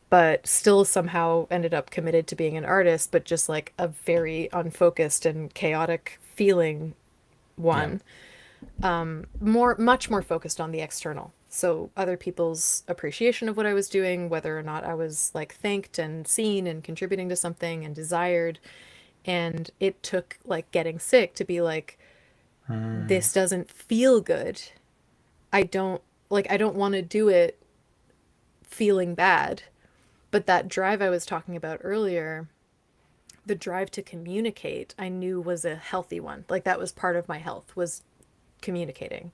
But still somehow ended up committed to being an artist, but just like a very unfocused and chaotic feeling yeah, one. Much more focused on the external. So other people's appreciation of what I was doing, whether or not I was like thanked and seen and contributing to something and desired. And it took like getting sick to be like, mm, this doesn't feel good. I don't want to do it feeling bad. But that drive I was talking about earlier, the drive to communicate, I knew was a healthy one. Like that was part of my health, was communicating.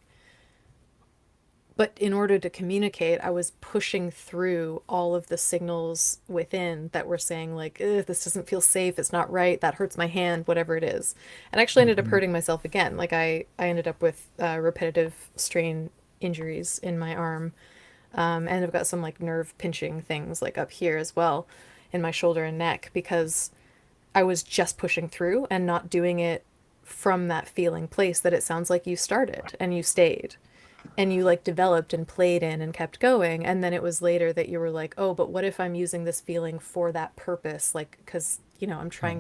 But in order to communicate, I was pushing through all of the signals within that were saying like, this doesn't feel safe, it's not right, that hurts my hand, whatever it is. And I actually ended up mm-hmm. hurting myself again. Like I ended up with repetitive strain injuries in my arm. And I've got some like nerve pinching things like up here as well in my shoulder and neck because I was just pushing through and not doing it from that feeling place that it sounds like you started and you stayed and you like developed and played in and kept going. And then it was later that you were like, oh, but what if I'm using this feeling for that purpose? Like, because, Yeah,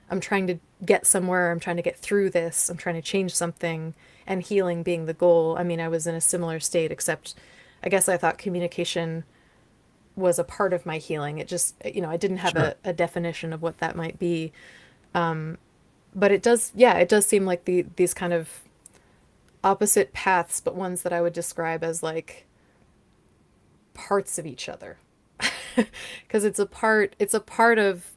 I'm trying to get somewhere, I'm trying to get through this, I'm trying to change something, and healing being the goal. I mean, I was in a similar state, except I guess I thought communication was a part of my healing. It just, I didn't have sure. a definition of what that might be. But it does, yeah, it does seem like these kind of opposite paths, but ones that I would describe as like parts of each other. Because it's a part of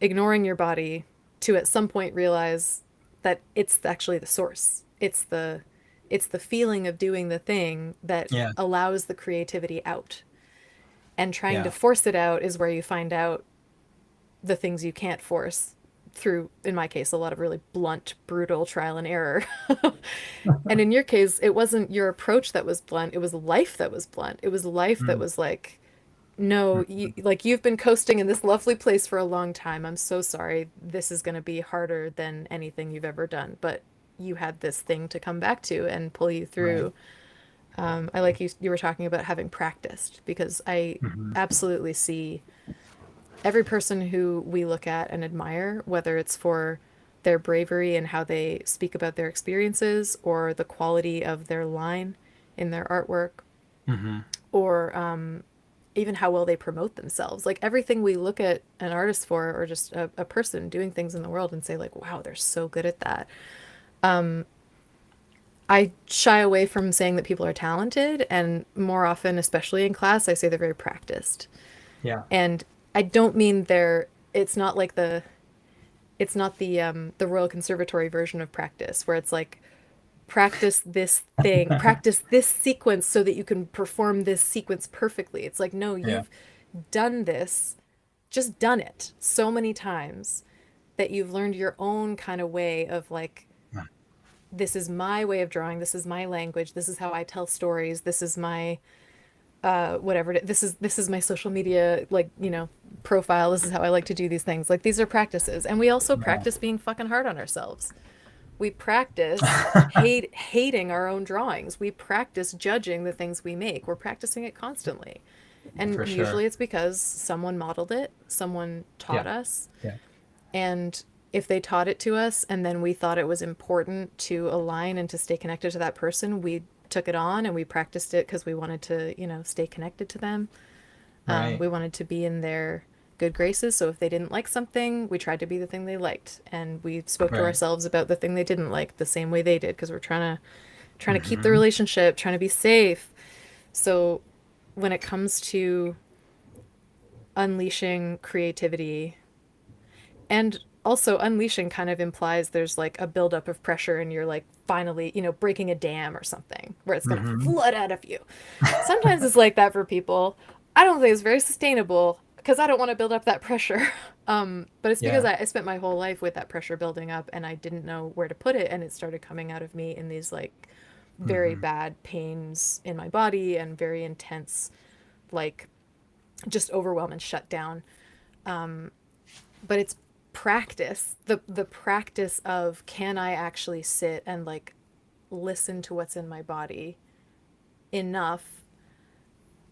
ignoring your body to at some point realize that it's actually the source. It's the feeling of doing the thing that Yeah, allows the creativity out. And trying to yeah, force it out is where you find out the things you can't force through, in my case, a lot of really blunt, brutal trial and error. And in your case, it wasn't your approach that was blunt, it was life that was blunt. It was life that Mm, was like, no, you, like you've been coasting in this lovely place for a long time. I'm so sorry. This is going to be harder than anything you've ever done, but you had this thing to come back to and pull you right. through. I like you were talking about having practiced, because I Hmm. absolutely see every person who we look at and admire, whether it's for their bravery and how they speak about their experiences, or the quality of their line in their artwork, Hmm. or even how well they promote themselves. Like everything we look at an artist for, or just a person doing things in the world and say, like, wow, they're so good at that. I shy away from saying that people are talented, and more often, especially in class, I say they're very practiced. Yeah. And I don't mean it's not like it's not the Royal Conservatory version of practice, where it's like, practice this thing, practice this sequence so that you can perform this sequence perfectly. It's like, no, Yeah. you've done this, just done it so many times that you've learned your own kind of way of like, this is my way of drawing, this is my language, this is how I tell stories, this is my whatever this is my social media, like, profile, this is how I like to do these things. Like, these are practices, and we also Yeah. practice being fucking hard on ourselves. We practice hating our own drawings. We practice judging the things we make. We're practicing it constantly. And For usually sure. it's because someone modeled it, someone Yeah. taught us. Yeah. And if they taught it to us and then we thought it was important to align and to stay connected to that person, we took it on and we practiced it because we wanted to, stay connected to them. Right. We wanted to be in their good graces. So if they didn't like something, we tried to be the thing they liked, and we spoke to Right. ourselves about the thing they didn't like the same way they did, because we're trying to keep the Hmm. relationship, trying to be safe. So when it comes to unleashing creativity, and also unleashing kind of implies there's like a buildup of pressure, and you're like finally, breaking a dam or something where it's going to Hmm. flood out of you. Sometimes it's like that for people. I don't think it's very sustainable because I don't want to build up that pressure. But it's because Yeah. I spent my whole life with that pressure building up, and I didn't know where to put it, and it started coming out of me in these like very Hmm. bad pains in my body and very intense, like, just overwhelm and shut down. But it's practice, the practice of, can I actually sit and like listen to what's in my body enough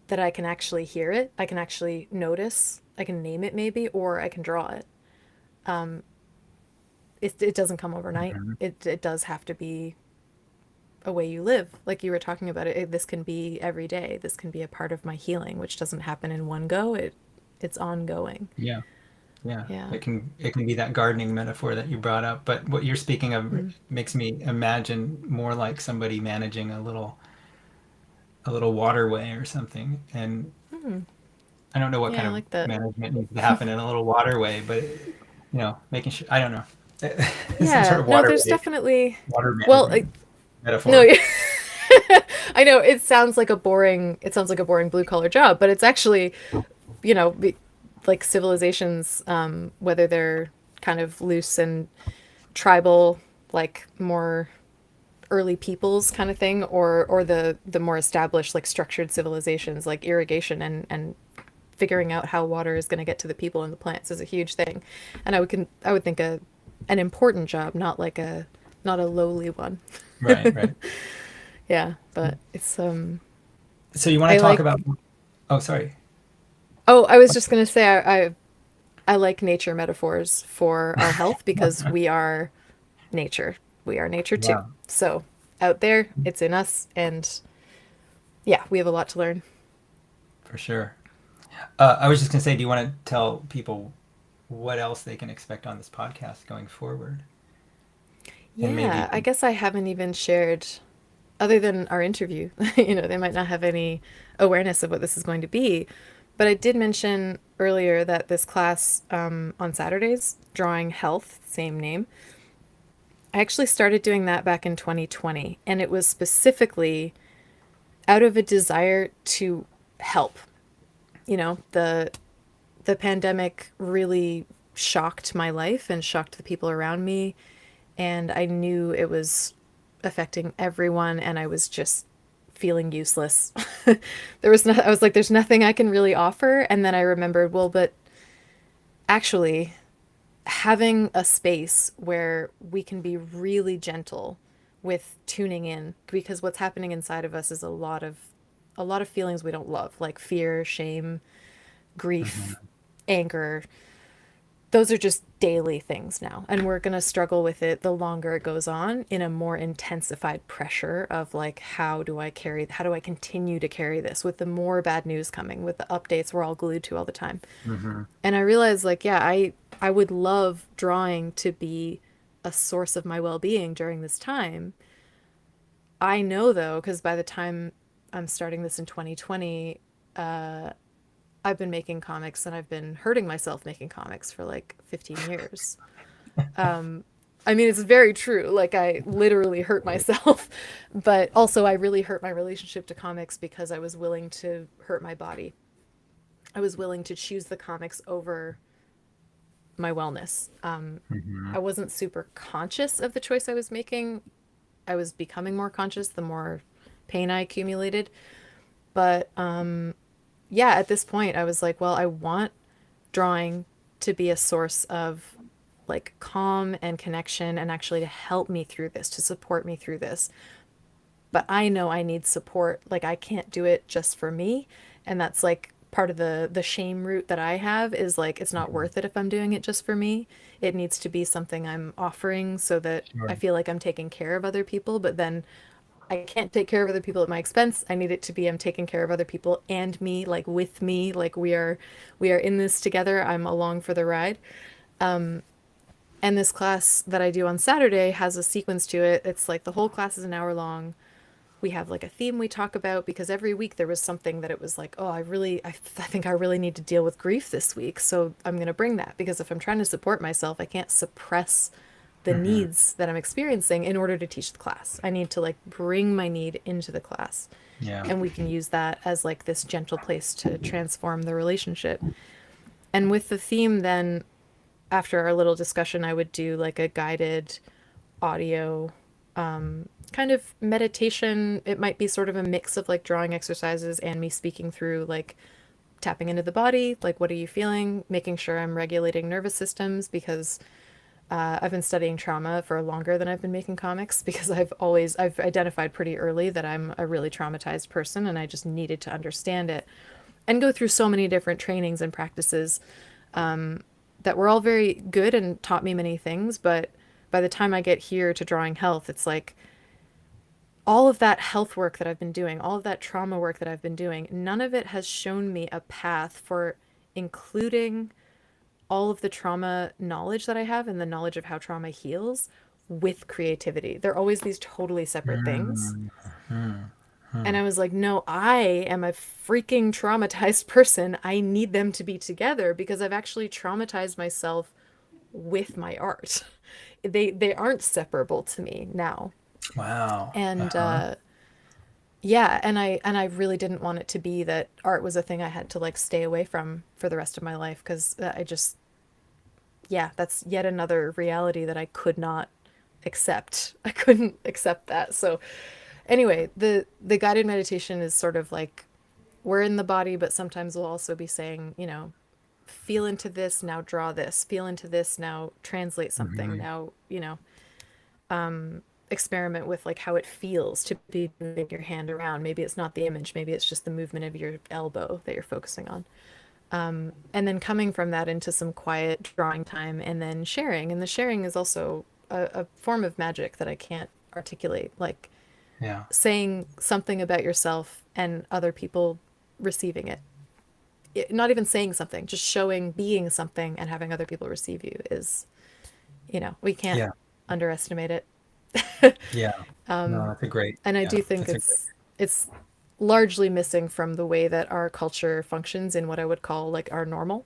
that I can actually hear it, I can actually notice, I can name it maybe, or I can draw it. It doesn't come overnight. Hmm. It does have to be a way you live. Like you were talking about it, this can be every day. This can be a part of my healing, which doesn't happen in one go. It's ongoing. Yeah. Yeah. Yeah. It can be that gardening metaphor that you brought up, but what you're speaking of Mm. makes me imagine more like somebody managing a little waterway or something. And Mm. I don't know what Yeah, kind I of like that. management needs to happen in a little waterway, but making sure, I don't know. Some sort Yeah. of No, there's waterway, definitely, water well, management no, metaphor. I know it sounds like a boring blue collar job, but it's actually, you know, like civilizations, whether they're kind of loose and tribal, like more early peoples kind of thing, or the more established, like structured civilizations, like irrigation and figuring out how water is going to get to the people and the plants is a huge thing. And I would think an important job, not a lowly one. Right, right. Yeah, but it's So you want I to talk like about, oh, sorry. oh, I was just going to say I like nature metaphors for our health, because we are nature. We are nature too. Yeah, So out there, it's in us, and yeah, we have a lot to learn. for sure. I was just going to say, do you want to tell people what else they can expect on this podcast going forward? And Yeah, maybe, I guess I haven't even shared, other than our interview. They might not have any awareness of what this is going to be. But I did mention earlier that this class, on Saturdays, Drawing Health, same name, I actually started doing that back in 2020. And it was specifically out of a desire to help. The pandemic really shocked my life and shocked the people around me. And I knew it was affecting everyone, and I was just feeling useless. I was like, there's nothing I can really offer. And then I remembered, well, but actually, having a space where we can be really gentle with tuning in, because what's happening inside of us is a lot of feelings we don't love, like fear, shame, grief, Hmm. anger. Those are just daily things now, and we're going to struggle with it the longer it goes on, in a more intensified pressure of like, how do I continue to carry this with the more bad news coming, with the updates we're all glued to all the time. Hmm. And I realized, like, yeah, I would love drawing to be a source of my well-being during this time. I know though, because by the time I'm starting this in 2020, I've been making comics and I've been hurting myself making comics for like 15 years. I mean, it's very true. Like, I literally hurt myself, but also I really hurt my relationship to comics because I was willing to hurt my body. I was willing to choose the comics over my wellness. Hmm. I wasn't super conscious of the choice I was making. I was becoming more conscious the more pain I accumulated. But yeah, at this point, I was like, well, I want drawing to be a source of like calm and connection, and actually to help me through this, to support me through this. But I know I need support. Like, I can't do it just for me. And that's like part of the shame root that I have, is like, it's not Hmm. worth it if I'm doing it just for me. It needs to be something I'm offering so that I Sure. feel like I'm taking care of other people. But then I can't take care of other people at my expense. I need it to be I'm taking care of other people and me, like with me, like we are in this together. I'm along for the ride. And this class that I do on Saturday has a sequence to it. It's like the whole class is an hour long. We have like a theme we talk about, because every week there was something that it was like, oh, I think I really need to deal with grief this week. So I'm going to bring that, because if I'm trying to support myself, I can't suppress the Hmm. needs that I'm experiencing in order to teach the class. I need to like bring my need into the class. Yeah. And we can use that as like this gentle place to transform the relationship. And with the theme, then after our little discussion, I would do like a guided audio kind of meditation. It might be sort of a mix of like drawing exercises and me speaking through, like tapping into the body, like what are you feeling, making sure I'm regulating nervous systems, because I've been studying trauma for longer than I've been making comics, because I've identified pretty early that I'm a really traumatized person, and I just needed to understand it and go through so many different trainings and practices that were all very good and taught me many things. But by the time I get here to drawing health, it's like all of that health work that I've been doing, all of that trauma work that I've been doing, none of it has shown me a path for including all of the trauma knowledge that I have and the knowledge of how trauma heals with creativity. They're always these totally separate things. Hmm. Hmm. And I was like, no, I am a freaking traumatized person. I need them to be together, because I've actually traumatized myself with my art. They aren't separable to me now. Wow. And Uh-huh. yeah, and I really didn't want it to be that art was a thing I had to like stay away from for the rest of my life, because I just, yeah, that's yet another reality that I could not accept. I couldn't accept that. So anyway, the guided meditation is sort of like, we're in the body, but sometimes we'll also be saying, feel into this, now draw this, feel into this, now translate something, Hmm. now, experiment with like how it feels to be moving your hand around. Maybe it's not the image, maybe it's just the movement of your elbow that you're focusing on. And then coming from that into some quiet drawing time, and then sharing. And the sharing is also a form of magic that I can't articulate. Like Yeah. saying something about yourself and other people receiving it. Not even saying something, just showing, being something, and having other people receive you is, we can't Yeah. underestimate it. Yeah. No, that's a great. And I Yeah, do think that's a great. it's largely missing from the way that our culture functions in what I would call like our normal.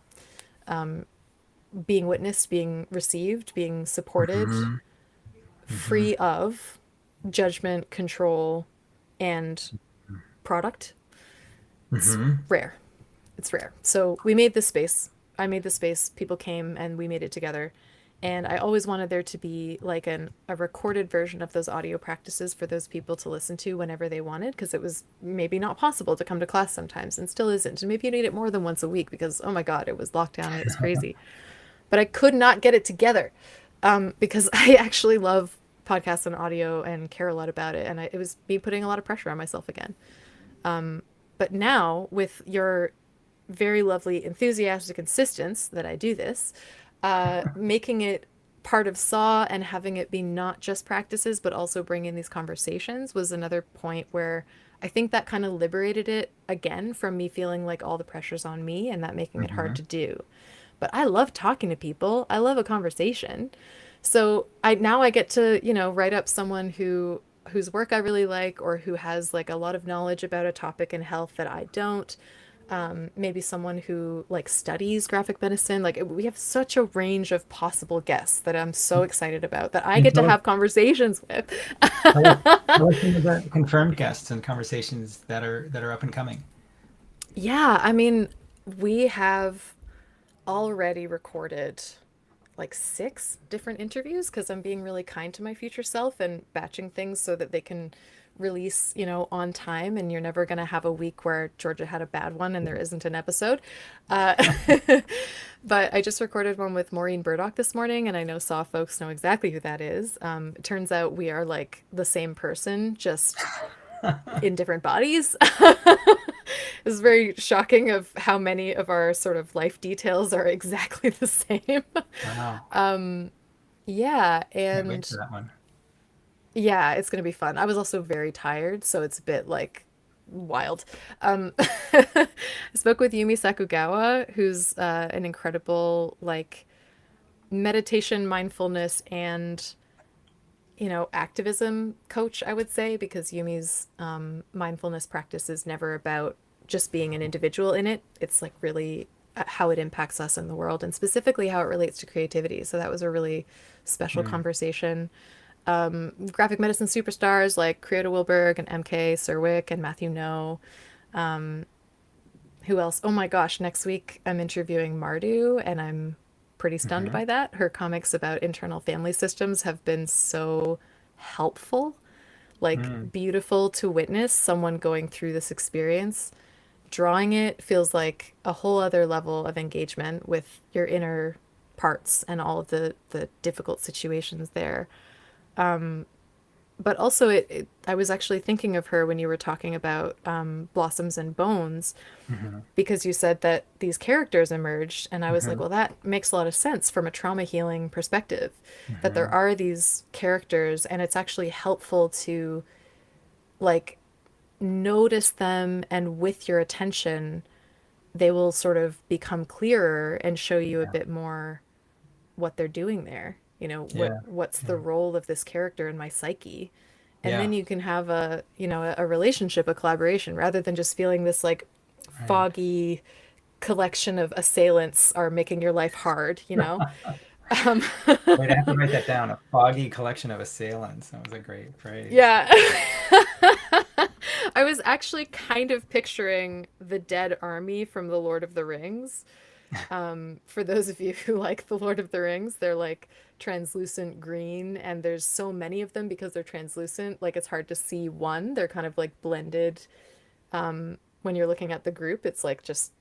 Being witnessed, being received, being supported, Hmm. Hmm. free of judgment, control, and product. It's Hmm. rare. It's rare. So we made this space. I made the space, people came and we made it together. And I always wanted there to be like a recorded version of those audio practices for those people to listen to whenever they wanted, because it was maybe not possible to come to class sometimes and still isn't. And maybe you need it more than once a week because, oh my God, it was lockdown and it was crazy. But I could not get it together because I actually love podcasts and audio and care a lot about it. And it was me putting a lot of pressure on myself again. But now, with your very lovely enthusiastic insistence that I do this, making it part of SAW and having it be not just practices, but also bring in these conversations was another point where I think that kind of liberated it again from me feeling like all the pressure's on me and that making it hard Hmm. to do. But I love talking to people. I love a conversation. So I get to, write up someone whose work I really like or who has like a lot of knowledge about a topic in health that I don't. Maybe someone who like studies graphic medicine. Like we have such a range of possible guests that I'm so excited about that I And get to have conversations with. tell us some about confirmed guests and conversations that are up and coming. Yeah, I mean, we have already recorded like 6 different interviews because I'm being really kind to my future self and batching things so that they can release, on time. And you're never going to have a week where Georgia had a bad one and there isn't an episode. Uh, but I just recorded one with Maureen Burdock this morning, and I know Saw folks know exactly who that is. It turns out we are like the same person, just in different bodies. It's very shocking of how many of our sort of life details are exactly the same. Wow. Yeah, Can't wait and for that one. yeah, it's gonna be fun. I was also very tired, so it's a bit like wild. I spoke with Yumi Sakugawa, who's an incredible like meditation, mindfulness, and activism coach, I would say, because Yumi's mindfulness practice is never about just being an individual in it. It's like really how it impacts us in the world and specifically how it relates to creativity. So that was a really special Mm. conversation. Graphic medicine superstars like Creota Wilberg and MK Serwick and Matthew No. Who else? Oh my gosh, next week I'm interviewing Mardu, and I'm pretty stunned Hmm. by that. Her comics about internal family systems have been so helpful, like Mm. beautiful to witness someone going through this experience. Drawing it feels like a whole other level of engagement with your inner parts and all of the difficult situations there. But also I was actually thinking of her when you were talking about Blossoms and Bones, Hmm. because you said that these characters emerged, and I was like, Hmm. well, that makes a lot of sense from a trauma healing perspective, that there Hmm. are these characters, and it's actually helpful to like notice them, and with your attention, they will sort of become clearer and show you a Yeah. bit more what they're doing there. Yeah. What's the Yeah. role of this character in my psyche? And Yeah. then you can have a relationship, a collaboration, rather than just feeling this like Right. foggy collection of assailants are making your life hard. Um, Wait, I have to write that down. A foggy collection of assailants. That was a great phrase. yeah. I was actually kind of picturing the dead army from The Lord of the Rings. For those of you who like The Lord of the Rings, they're like translucent green, and there's so many of them because they're translucent. Like it's hard to see one. They're kind of like blended. When you're looking at the group, it's like just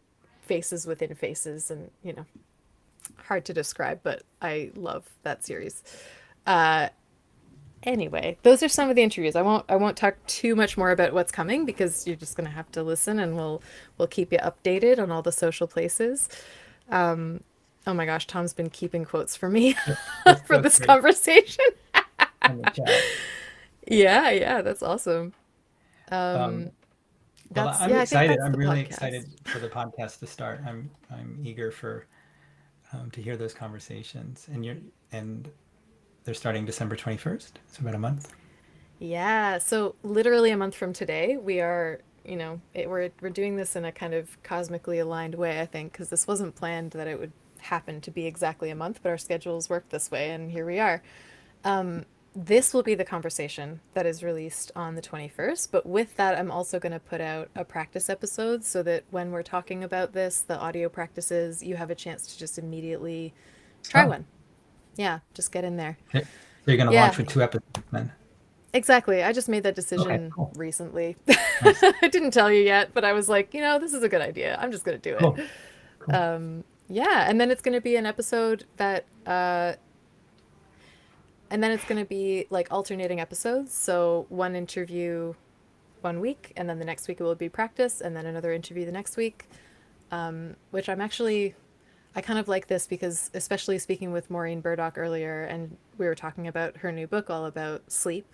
faces within faces, and hard to describe, but I love that series. Anyway, those are some of the interviews. I won't talk too much more about what's coming because you're just gonna have to listen, and we'll keep you updated on all the social places. Oh my gosh, Tom's been keeping quotes for me That's for so this great conversation. in the chat. Yeah, yeah, that's awesome. Um, well, That's I'm yeah, I think excited. that's I'm the really podcast. excited for the podcast to start. I'm eager for to hear those conversations. And they're starting December 21st. It's about a month. Yeah, so literally a month from today, we are, we're doing this in a kind of cosmically aligned way, I think, because this wasn't planned that it would happen to be exactly a month, but our schedules worked this way, and here we are. this will be the conversation that is released on the 21st. But with that, I'm also going to put out a practice episode so that when we're talking about this, the audio practices, you have a chance to just immediately try Oh, one. Yeah, just get in there. okay. So you're gonna Yeah, launch with 2 episodes then? exactly. I just made that Okay, decision cool, recently. nice, I didn't tell you yet, but I was like, this is a good idea. I'm just going to do it. cool, cool. Yeah, and then it's going to be an episode that and then it's going to be like alternating episodes. So one interview one week, and then the next week it will be practice, and then another interview the next week. Which I kind of like this because, especially speaking with Maureen Burdock earlier, and we were talking about her new book all about sleep,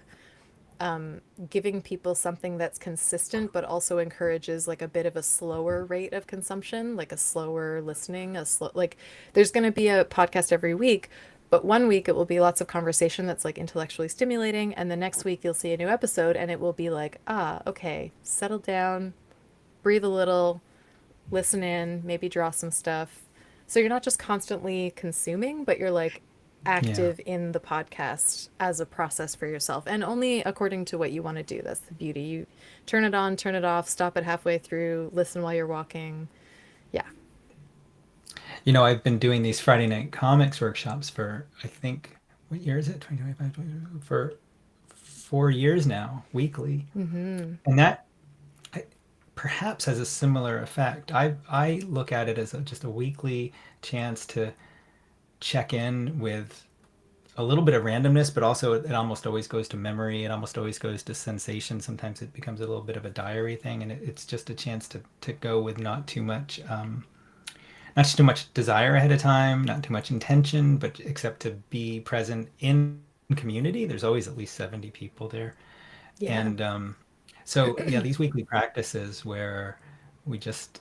giving people something that's consistent but also encourages like a bit of a slower rate of consumption, like a slower listening, like there's going to be a podcast every week, but one week it will be lots of conversation that's like intellectually stimulating, and the next week you'll see a new episode and it will be like, okay, settle down, breathe a little, listen in, maybe draw some stuff. So you're not just constantly consuming, but you're like Yeah. active in the podcast as a process for yourself, and only according to what you want to do. That's the beauty. You turn it on, turn it off, stop it halfway through, listen while you're walking. Yeah. I've been doing these Friday night comics workshops for, I think, what year is it? 2025, for 4 years now, weekly. Mm-hmm. And that perhaps has a similar effect. I look at it as just a weekly chance to check in with a little bit of randomness, but also it almost always goes to memory. It almost always goes to sensation. Sometimes it becomes a little bit of a diary thing, and it's just a chance to go with not too much desire ahead of time, not too much intention, but except to be present in community. There's always at least 70 people there. Yeah. And so yeah, these weekly practices where we just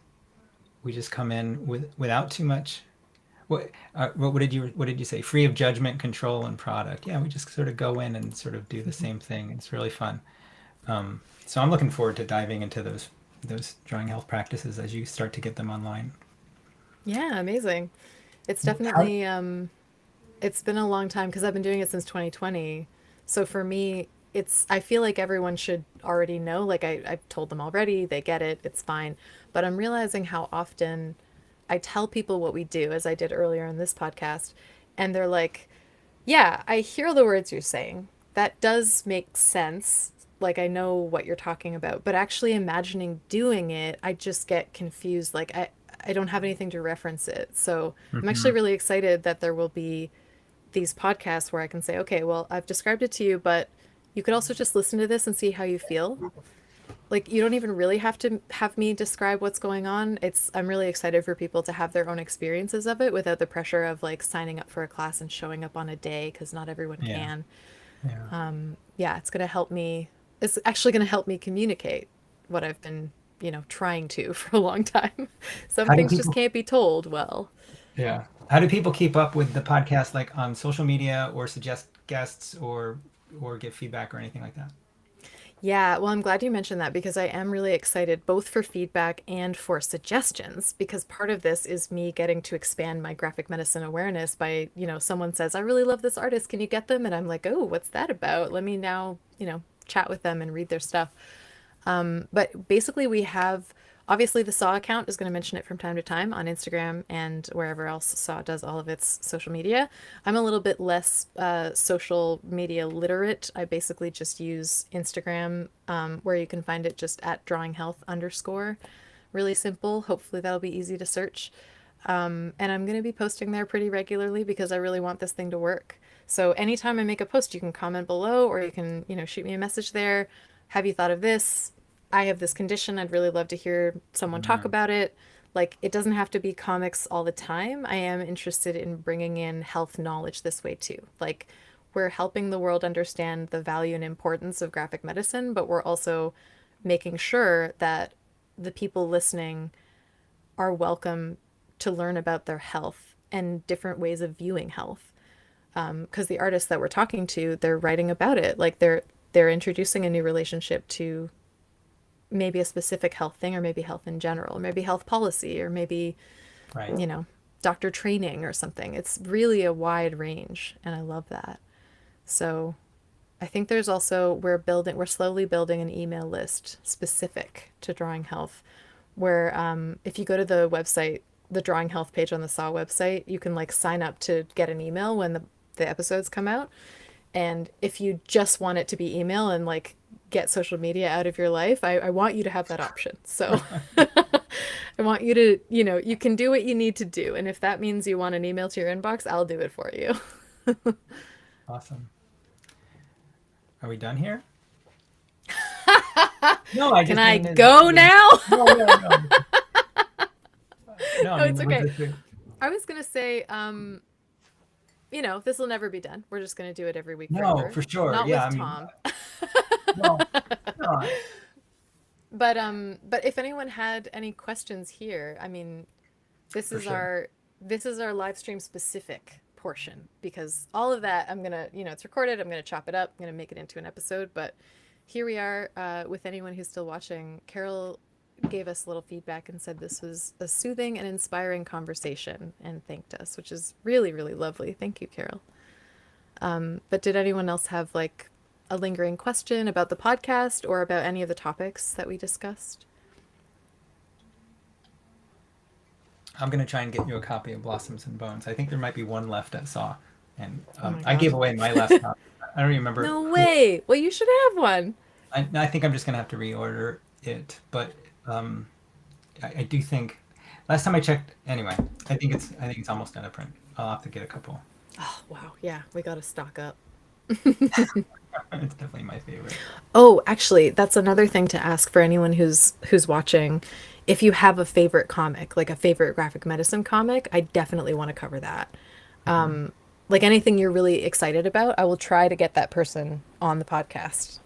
we just come in without too much. What did you say? Free of judgment, control, and product. Yeah, we just sort of go in and sort of do the same thing. It's really fun. So I'm looking forward to diving into those drawing health practices as you start to get them online. Yeah, amazing. It's How, definitely it's been a long time because I've been doing it since 2020. So for me, I feel like everyone should already know. Like I've told them already, they get it, it's fine. But I'm realizing how often I tell people what we do, as I did earlier in this podcast, and they're like, yeah, I hear the words you're saying. That does make sense. Like I know what you're talking about, but actually imagining doing it, I just get confused. Like I don't have anything to reference it. So I'm actually Mhm. really excited that there will be these podcasts where I can say, okay, well, I've described it to you, but you could also just listen to this and see how you feel. Like you don't even really have to have me describe what's going on. I'm really excited for people to have their own experiences of it without the pressure of like signing up for a class and showing up on a day because not everyone Yeah, can. yeah. Yeah, it's actually going to help me communicate what I've been, trying to for a long time. Some How do things just people? can't be told well. Yeah. How do people keep up with the podcast, like on social media, or suggest guests, or give feedback or anything like that? Yeah, well, I'm glad you mentioned that because I am really excited both for feedback and for suggestions because part of this is me getting to expand my graphic medicine awareness by, someone says, I really love this artist. Can you get them? And I'm like, oh, what's that about? Let me now, chat with them and read their stuff. But basically, we have obviously the Saw account is going to mention it from time to time on Instagram and wherever else Saw does all of its social media. I'm a little bit less social media literate. I basically just use Instagram, where you can find it just at drawing health underscore. Really simple. Hopefully, that'll be easy to search. And I'm going to be posting there pretty regularly because I really want this thing to work. So anytime I make a post, you can comment below or you can, shoot me a message there. Have you thought of this? I have this condition. I'd really love to hear someone talk Mm, about it. Like, it doesn't have to be comics all the time. I am interested in bringing in health knowledge this way too. Like, we're helping the world understand the value and importance of graphic medicine, but we're also making sure that the people listening are welcome to learn about their health and different ways of viewing health. Because the artists that we're talking to, they're writing about it. Like they're introducing a new relationship to maybe a specific health thing, or maybe health in general, or maybe health policy, or maybe, right. you know, doctor training or something. It's really a wide range, and I love that. So I think there's also we're slowly building an email list specific to Drawing Health, where if you go to the website, the Drawing Health page on the SAW website, you can like sign up to get an email when the episodes come out. And if you just want it to be email and like get social media out of your life, I want you to have that option. So I want you to, you can do what you need to do. And if that means you want an email to your inbox, I'll do it for you. Awesome. Are we done here? No, I Can just I mean go now? No, no, no. No, Oh, I it's mean, okay. I was gonna say, this will never be done. We're just gonna do it every week no, forever. for sure. Not Yeah, with I mean, Tom. well, no, But if anyone had any questions here, I mean, this for is sure. our live stream specific portion because all of that I'm gonna, it's recorded. I'm gonna chop it up. I'm gonna make it into an episode. But here we are with anyone who's still watching. Carol gave us a little feedback and said this was a soothing and inspiring conversation and thanked us, which is really, really lovely. Thank you, Carol. But did anyone else have like a lingering question about the podcast or about any of the topics that we discussed? I'm gonna try and get you a copy of Blossoms and Bones. I think there might be one left at SAW, and Oh my I gave God. away my last copy. I don't remember No who. way. Well, you should have one. I think I'm just gonna have to reorder it, but um, I do think last time I checked. Anyway, I think it's almost out of print. I'll have to get a couple. Oh, wow. Yeah, we got to stock up. It's definitely my favorite. Oh, actually, that's another thing to ask for anyone who's watching. If you have a favorite comic, like a favorite graphic medicine comic, I definitely want to cover that. Mhm. Like anything you're really excited about, I will try to get that person on the podcast.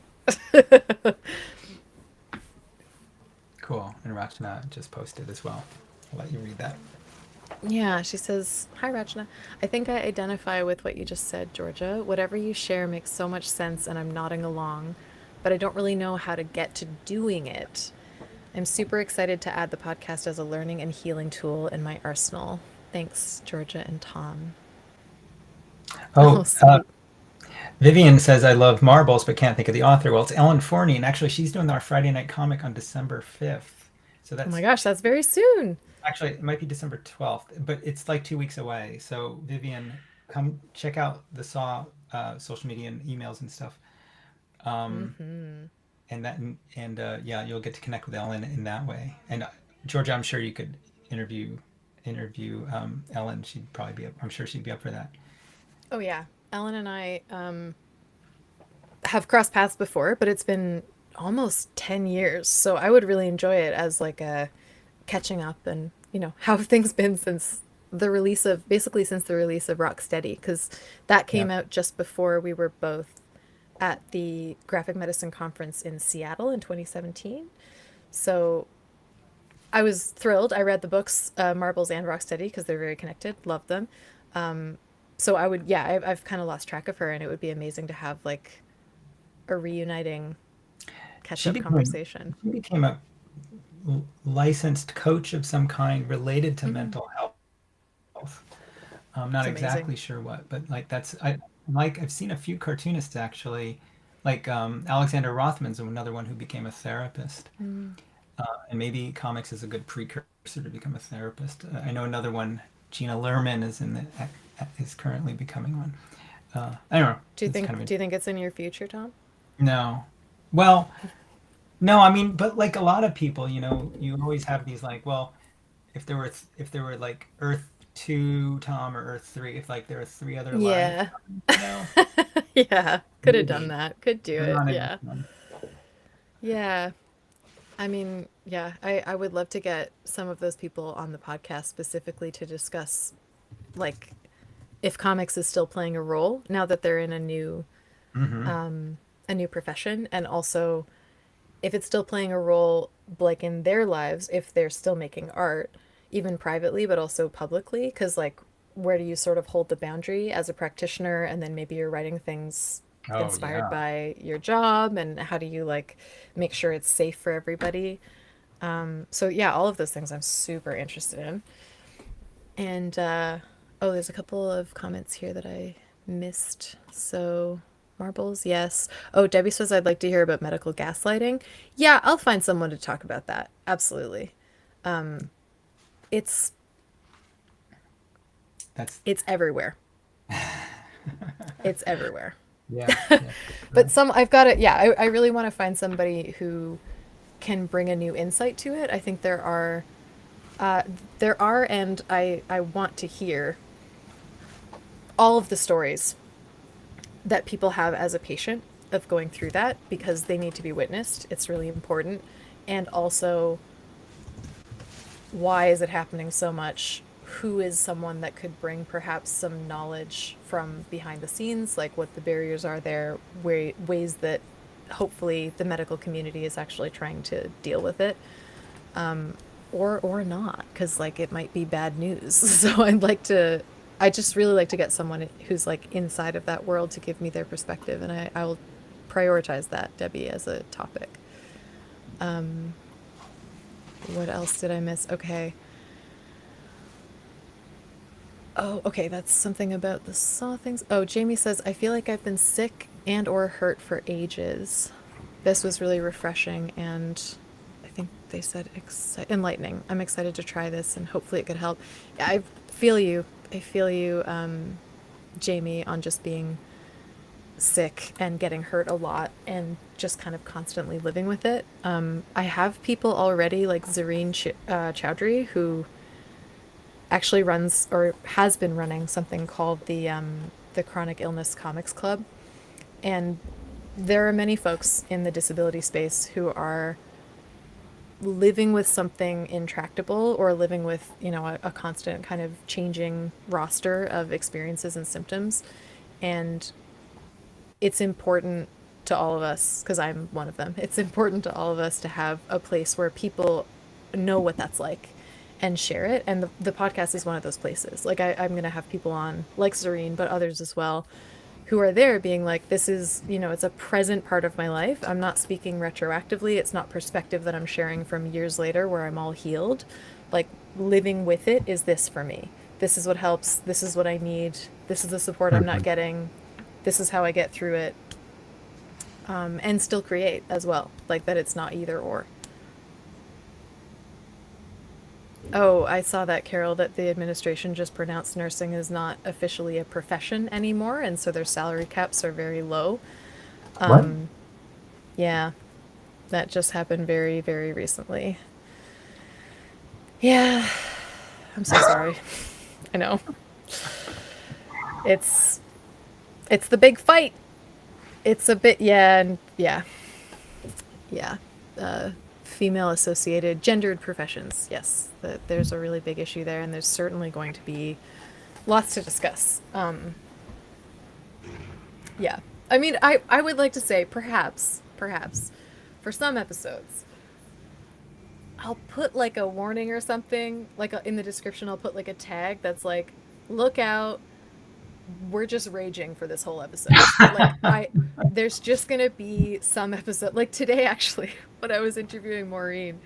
Cool. And Rachna just posted as well. I'll let you read that. Yeah, she says, "Hi, Rachna. I think I identify with what you just said, Georgia. Whatever you share makes so much sense, and I'm nodding along, but I don't really know how to get to doing it. I'm super excited to add the podcast as a learning and healing tool in my arsenal. Thanks, Georgia and Tom." Oh, Oh, sweet. Vivian says, I love marbles, but can't think of the author. Well, it's Ellen Forney, and actually, she's doing our Friday night comic on December 5th. So Oh my that's gosh, that's very soon. actually, it might be December 12th, but it's like 2 weeks away. So, Vivian, come check out the SAW social media and emails and stuff. Um, Mm-hmm. and yeah, you'll get to connect with Ellen in that way. And Georgia, I'm sure you could interview Ellen. She'd probably be up. I'm sure she'd be up for that. Oh yeah, Ellen and I have crossed paths before, but it's been almost 10 years. So I would really enjoy it as like a catching up and, how have things been since the release of Rocksteady, because that Yeah. came out just before we were both at the graphic medicine conference in Seattle in 2017. So I was thrilled. I read the books, Marbles and Rocksteady, because they're very connected. Loved them. So yeah, I've kind of lost track of her, and it would be amazing to have like a reuniting catch She up became conversation. she became a licensed coach of some kind related to Mm, mental health. I'm not it's amazing. exactly sure what, but like I've seen a few cartoonists actually, like Alexander Rothman's another one who became a therapist, Mm. and maybe comics is a good precursor to become a therapist. I know another one, Gina Lerman is currently becoming one. I don't know. Do you It's kind think of do you think it's in your future, Tom? no. Well, no, I mean, but like a lot of people, you always have these like, well, if there were like Earth 2 Tom or Earth 3, if like there are three other lives, Yeah. you know, Yeah, could have done maybe, that. Could do but it. not in this Yeah. one. Yeah. I mean, yeah, I would love to get some of those people on the podcast specifically to discuss like if comics is still playing a role now that they're in Hmm. a new profession, and also if it's still playing a role like in their lives if they're still making art, even privately but also publicly, because like where do you sort of hold the boundary as a practitioner and then maybe you're writing things Oh inspired yeah. by your job, and how do you like make sure it's safe for everybody? So yeah, all of those things I'm super interested in. And oh, there's a couple of comments here that I missed. So Marbles, yes. Oh, Debbie says I'd like to hear about medical gaslighting. Yeah, I'll find someone to talk about that. Absolutely. It's That's it's everywhere. It's everywhere. yeah, yeah. But I've got it. Yeah, I really want to find somebody who can bring a new insight to it. I think there are, and I want to hear all of the stories that people have as a patient of going through that because they need to be witnessed. It's really important. And also, why is it happening so much? Who is someone that could bring perhaps some knowledge from behind the scenes, like what the barriers are there, ways that hopefully the medical community is actually trying to deal with it, or not, because like it might be bad news. So I just really like to get someone who's like inside of that world to give me their perspective, and I will prioritize that, Debbie, as a topic. What else did I miss? Okay. Oh, okay, that's something about the saw things. Oh, Jamie says, I feel like I've been sick and or hurt for ages. This was really refreshing and I think they said enlightening. I'm excited to try this and hopefully it could help. Yeah, I feel you. I feel you, Jamie, on just being sick and getting hurt a lot and just kind of constantly living with it. I have people already like Zareen Chowdhury, who actually runs or has been running something called the Chronic Illness Comics Club, and there are many folks in the disability space who are living with something intractable or living with a constant kind of changing roster of experiences and symptoms, and it's important to all of us, because I'm one of them, it's important to all of us to have a place where people know what that's like and share it. And the podcast is one of those places. Like I'm going to have people on like Zareen, but others as well, who are there being like, this is, it's a present part of my life. I'm not speaking retroactively. It's not perspective that I'm sharing from years later where I'm all healed. Like living with it is this for me. This is what helps. This is what I need. This is the support I'm not getting. This is how I get through it. And still create as well. Like that it's not either or. Oh, I saw that, Carol, that the administration just pronounced nursing is not officially a profession anymore, and so their salary caps are very low. What? Yeah, that just happened very, very recently. Yeah, I'm so sorry. I know. It's it's the big fight. It's a bit, yeah, and yeah. Yeah. Female associated gendered professions. Yes, there's a really big issue there, and there's certainly going to be lots to discuss. Yeah. I mean, I would like to say perhaps for some episodes, I'll put like a warning or something, like in the description, I'll put like a tag that's like, look out, we're just raging for this whole episode. Like there's just gonna be some episode like today actually when I was interviewing Maureen.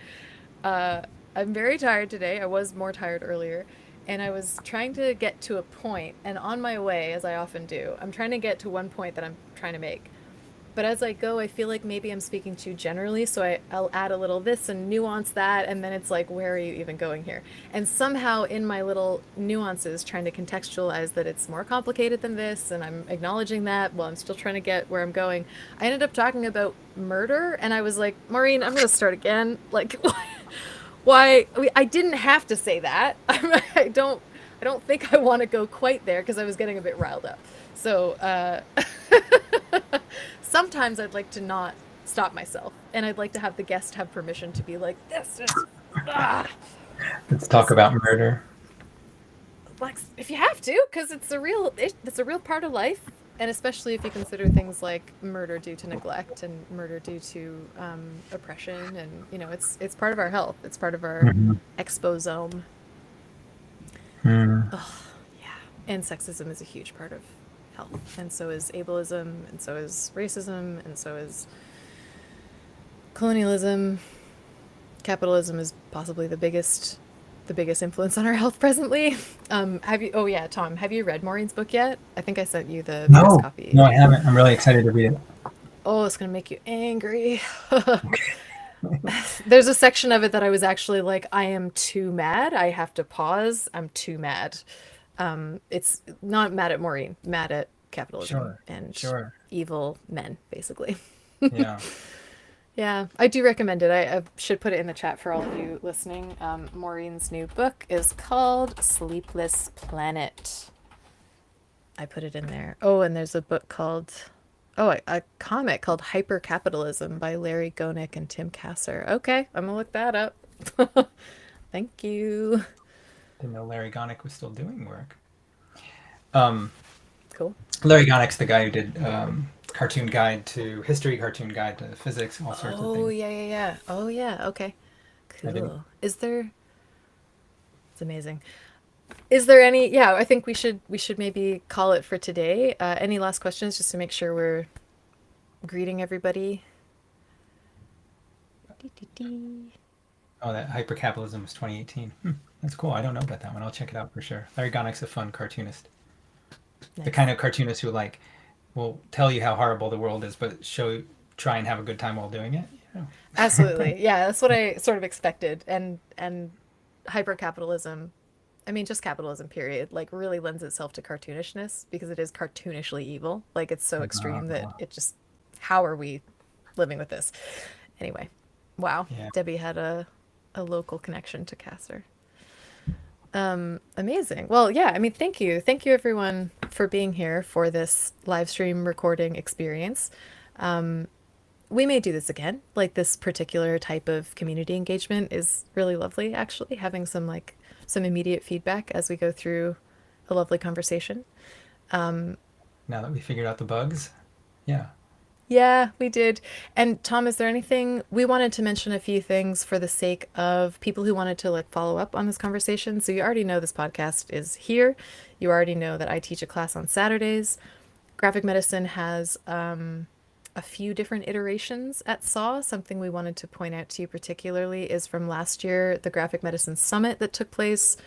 I'm very tired today. I was more tired earlier, and I was trying to get to a point, and on my way, as I often do, I'm trying to get to one point that I'm trying to make. But as I go, I feel like maybe I'm speaking too generally, so I'll add a little this and nuance that, and then it's like, where are you even going here? And somehow in my little nuances, trying to contextualize that it's more complicated than this, and I'm acknowledging that while I'm still trying to get where I'm going, I ended up talking about murder, and I was like, Maureen, I'm gonna start again. Like, why? I didn't have to say that. I don't think I want to go quite there because I was getting a bit riled up. So, sometimes I'd like to not stop myself, and I'd like to have the guest have permission to be like, this is, ah, Let's talk about murder. like, if you have to, because it's a real part of life, and especially if you consider things like murder due to neglect and murder due to oppression, and it's part of our health. It's part of our exposome. Mm. Ugh, yeah, and sexism is a huge part of health, and so is ableism, and so is racism, and so is colonialism. Capitalism is possibly the biggest the biggest influence on our health presently. Have you? Oh yeah, Tom, have you read Maureen's book yet? I think I sent you the press No, copy. no, I haven't. I'm really excited to read it. Oh, it's gonna make you angry. There's a section of it that I was actually like, I am too mad. I have to pause. I'm too mad. It's not mad at Maureen, mad at capitalism Sure, and sure. evil men, basically. Yeah. Yeah, I do recommend it. I should put it in the chat for all of you listening. Maureen's new book is called Sleepless Planet. I put it in there. Oh, and there's a book called, a comic called Hypercapitalism by Larry Gonick and Tim Kasser. Okay, I'm gonna look that up. Thank you. Didn't know Larry Gonick was still doing work. Um, Cool. Larry Gonick's the guy who did Cartoon Guide to History, Cartoon Guide to Physics, all sorts of Oh things. yeah, yeah, yeah. Oh yeah. Okay. I didn't. Cool. Is there? It's amazing. Is there any? Yeah, I think we should maybe call it for today. Any last questions, just to make sure we're greeting everybody? Dee-dee-dee. Oh, that Hypercapitalism was 2018. That's cool. I don't know about that one. I'll check it out for sure. Larry Gonick's a fun cartoonist. The Nice. kind of cartoonist who like will tell you how horrible the world is, but try and have a good time while doing it. Absolutely. Yeah, that's what I sort of expected. And hypercapitalism, I mean just capitalism period, like really lends itself to cartoonishness because it is cartoonishly evil. Like it's so extreme that it just how are we living with this? Anyway. Wow. Yeah. Debbie had a local connection to Kasser. Amazing. Well, yeah, I mean, thank you. Thank you everyone for being here for this live stream recording experience. We may do this again. Like this particular type of community engagement is really lovely, actually, having some immediate feedback as we go through a lovely conversation. Now that we figured out the bugs. Yeah. Yeah, we did. And Tom, is there anything we wanted to mention a few things for the sake of people who wanted to like follow up on this conversation? So you already know this podcast is here. You already know that I teach a class on Saturdays. Graphic medicine has a few different iterations at SAW. Something we wanted to point out to you particularly is from last year, the Graphic Medicine Summit that took place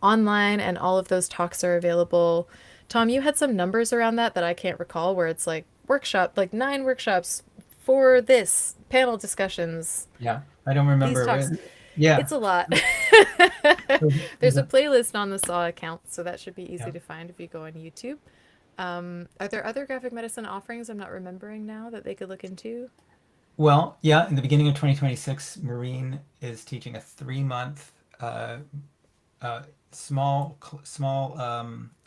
online, and all of those talks are available. Tom, you had some numbers around that I can't recall, where it's like workshop, like 9 workshops for this, panel discussions, Yeah. I don't these remember. talks. Yeah. It's a lot. There's a playlist on the SAW account, so that should be easy Yeah. to find if you go on YouTube. Are there other graphic medicine offerings I'm not remembering now that they could look into? Well, yeah, in the beginning of 2026, Marine is teaching a 3-month small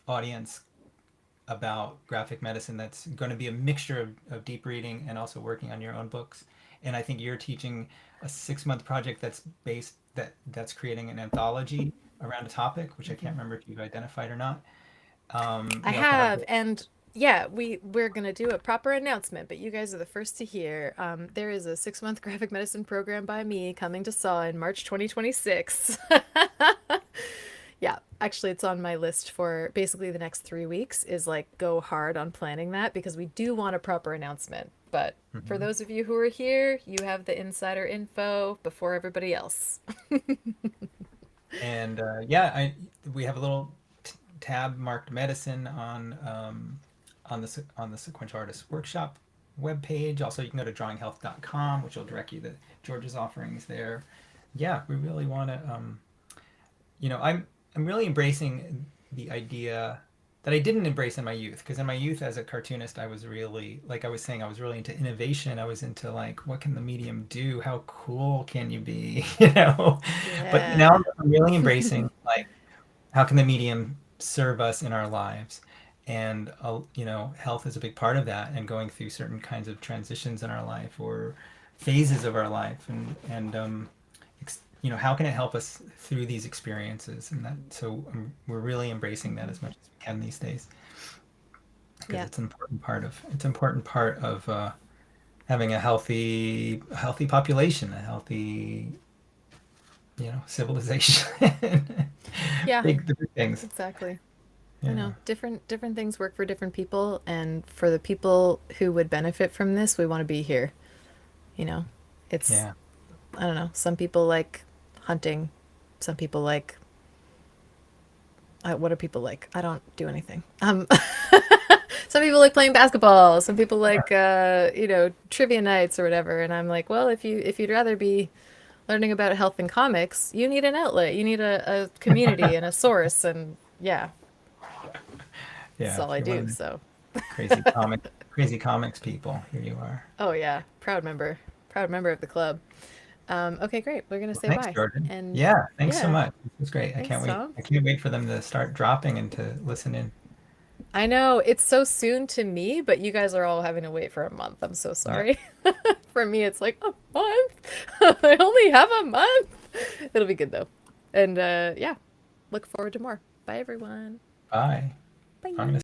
audience about graphic medicine that's going to be a mixture of deep reading and also working on your own books. And I think you're teaching a 6-month project that's creating an anthology around a topic, which I can't remember if you've identified or not. I You also have have, and yeah, we're gonna do a proper announcement, but you guys are the first to hear. There is a 6-month graphic medicine program by me coming to SAW in March 2026. Yeah, actually, it's on my list for basically the next 3 weeks. Is like go hard on planning that because we do want a proper announcement. But for Mhm. those of you who are here, you have the insider info before everybody else. And yeah, we have a little tab marked medicine on the Sequential Artists Workshop webpage. Also, you can go to drawinghealth.com, which will direct you to George's offerings there. Yeah, we really want to. I'm really embracing the idea that I didn't embrace in my youth, because in my youth as a cartoonist, I was really, like I was saying, I was really into innovation. I was into like, what can the medium do? How cool can you be? But Yeah. now I'm really embracing like, how can the medium serve us in our lives? And health is a big part of that, and going through certain kinds of transitions in our life or phases of our life, how can it help us through these experiences? And that, so we're really embracing that as much as we can these days, because Yeah. it's an important part of having a healthy population, a healthy civilization. Yeah, big things. exactly. I Yeah. know different things work for different people, and for the people who would benefit from this, we want to be here. You know, it's Yeah. I don't know. Some people like hunting, Some people like, what do people like? I don't do anything. Some people like playing basketball. Some people like, trivia nights or whatever. And I'm like, well, if you'd rather be learning about health and comics, you need an outlet. You need a community and a source. And yeah, that's Yeah, all I if you're one do. of So, the crazy comics people, here you are. oh yeah, proud member of the club. Okay, great. We're gonna Well, say thanks, bye. Jordan. And Yeah, thanks so yeah, much. This was great. thanks, Tom. I can't wait for them to start dropping and to listen in. I know it's so soon to me, but you guys are all having to wait for a month. I'm so Yeah. sorry. For me, it's like a month. I only have a month. It'll be good though. And yeah, look forward to more. Bye, everyone. Bye. Bye. I'm gonna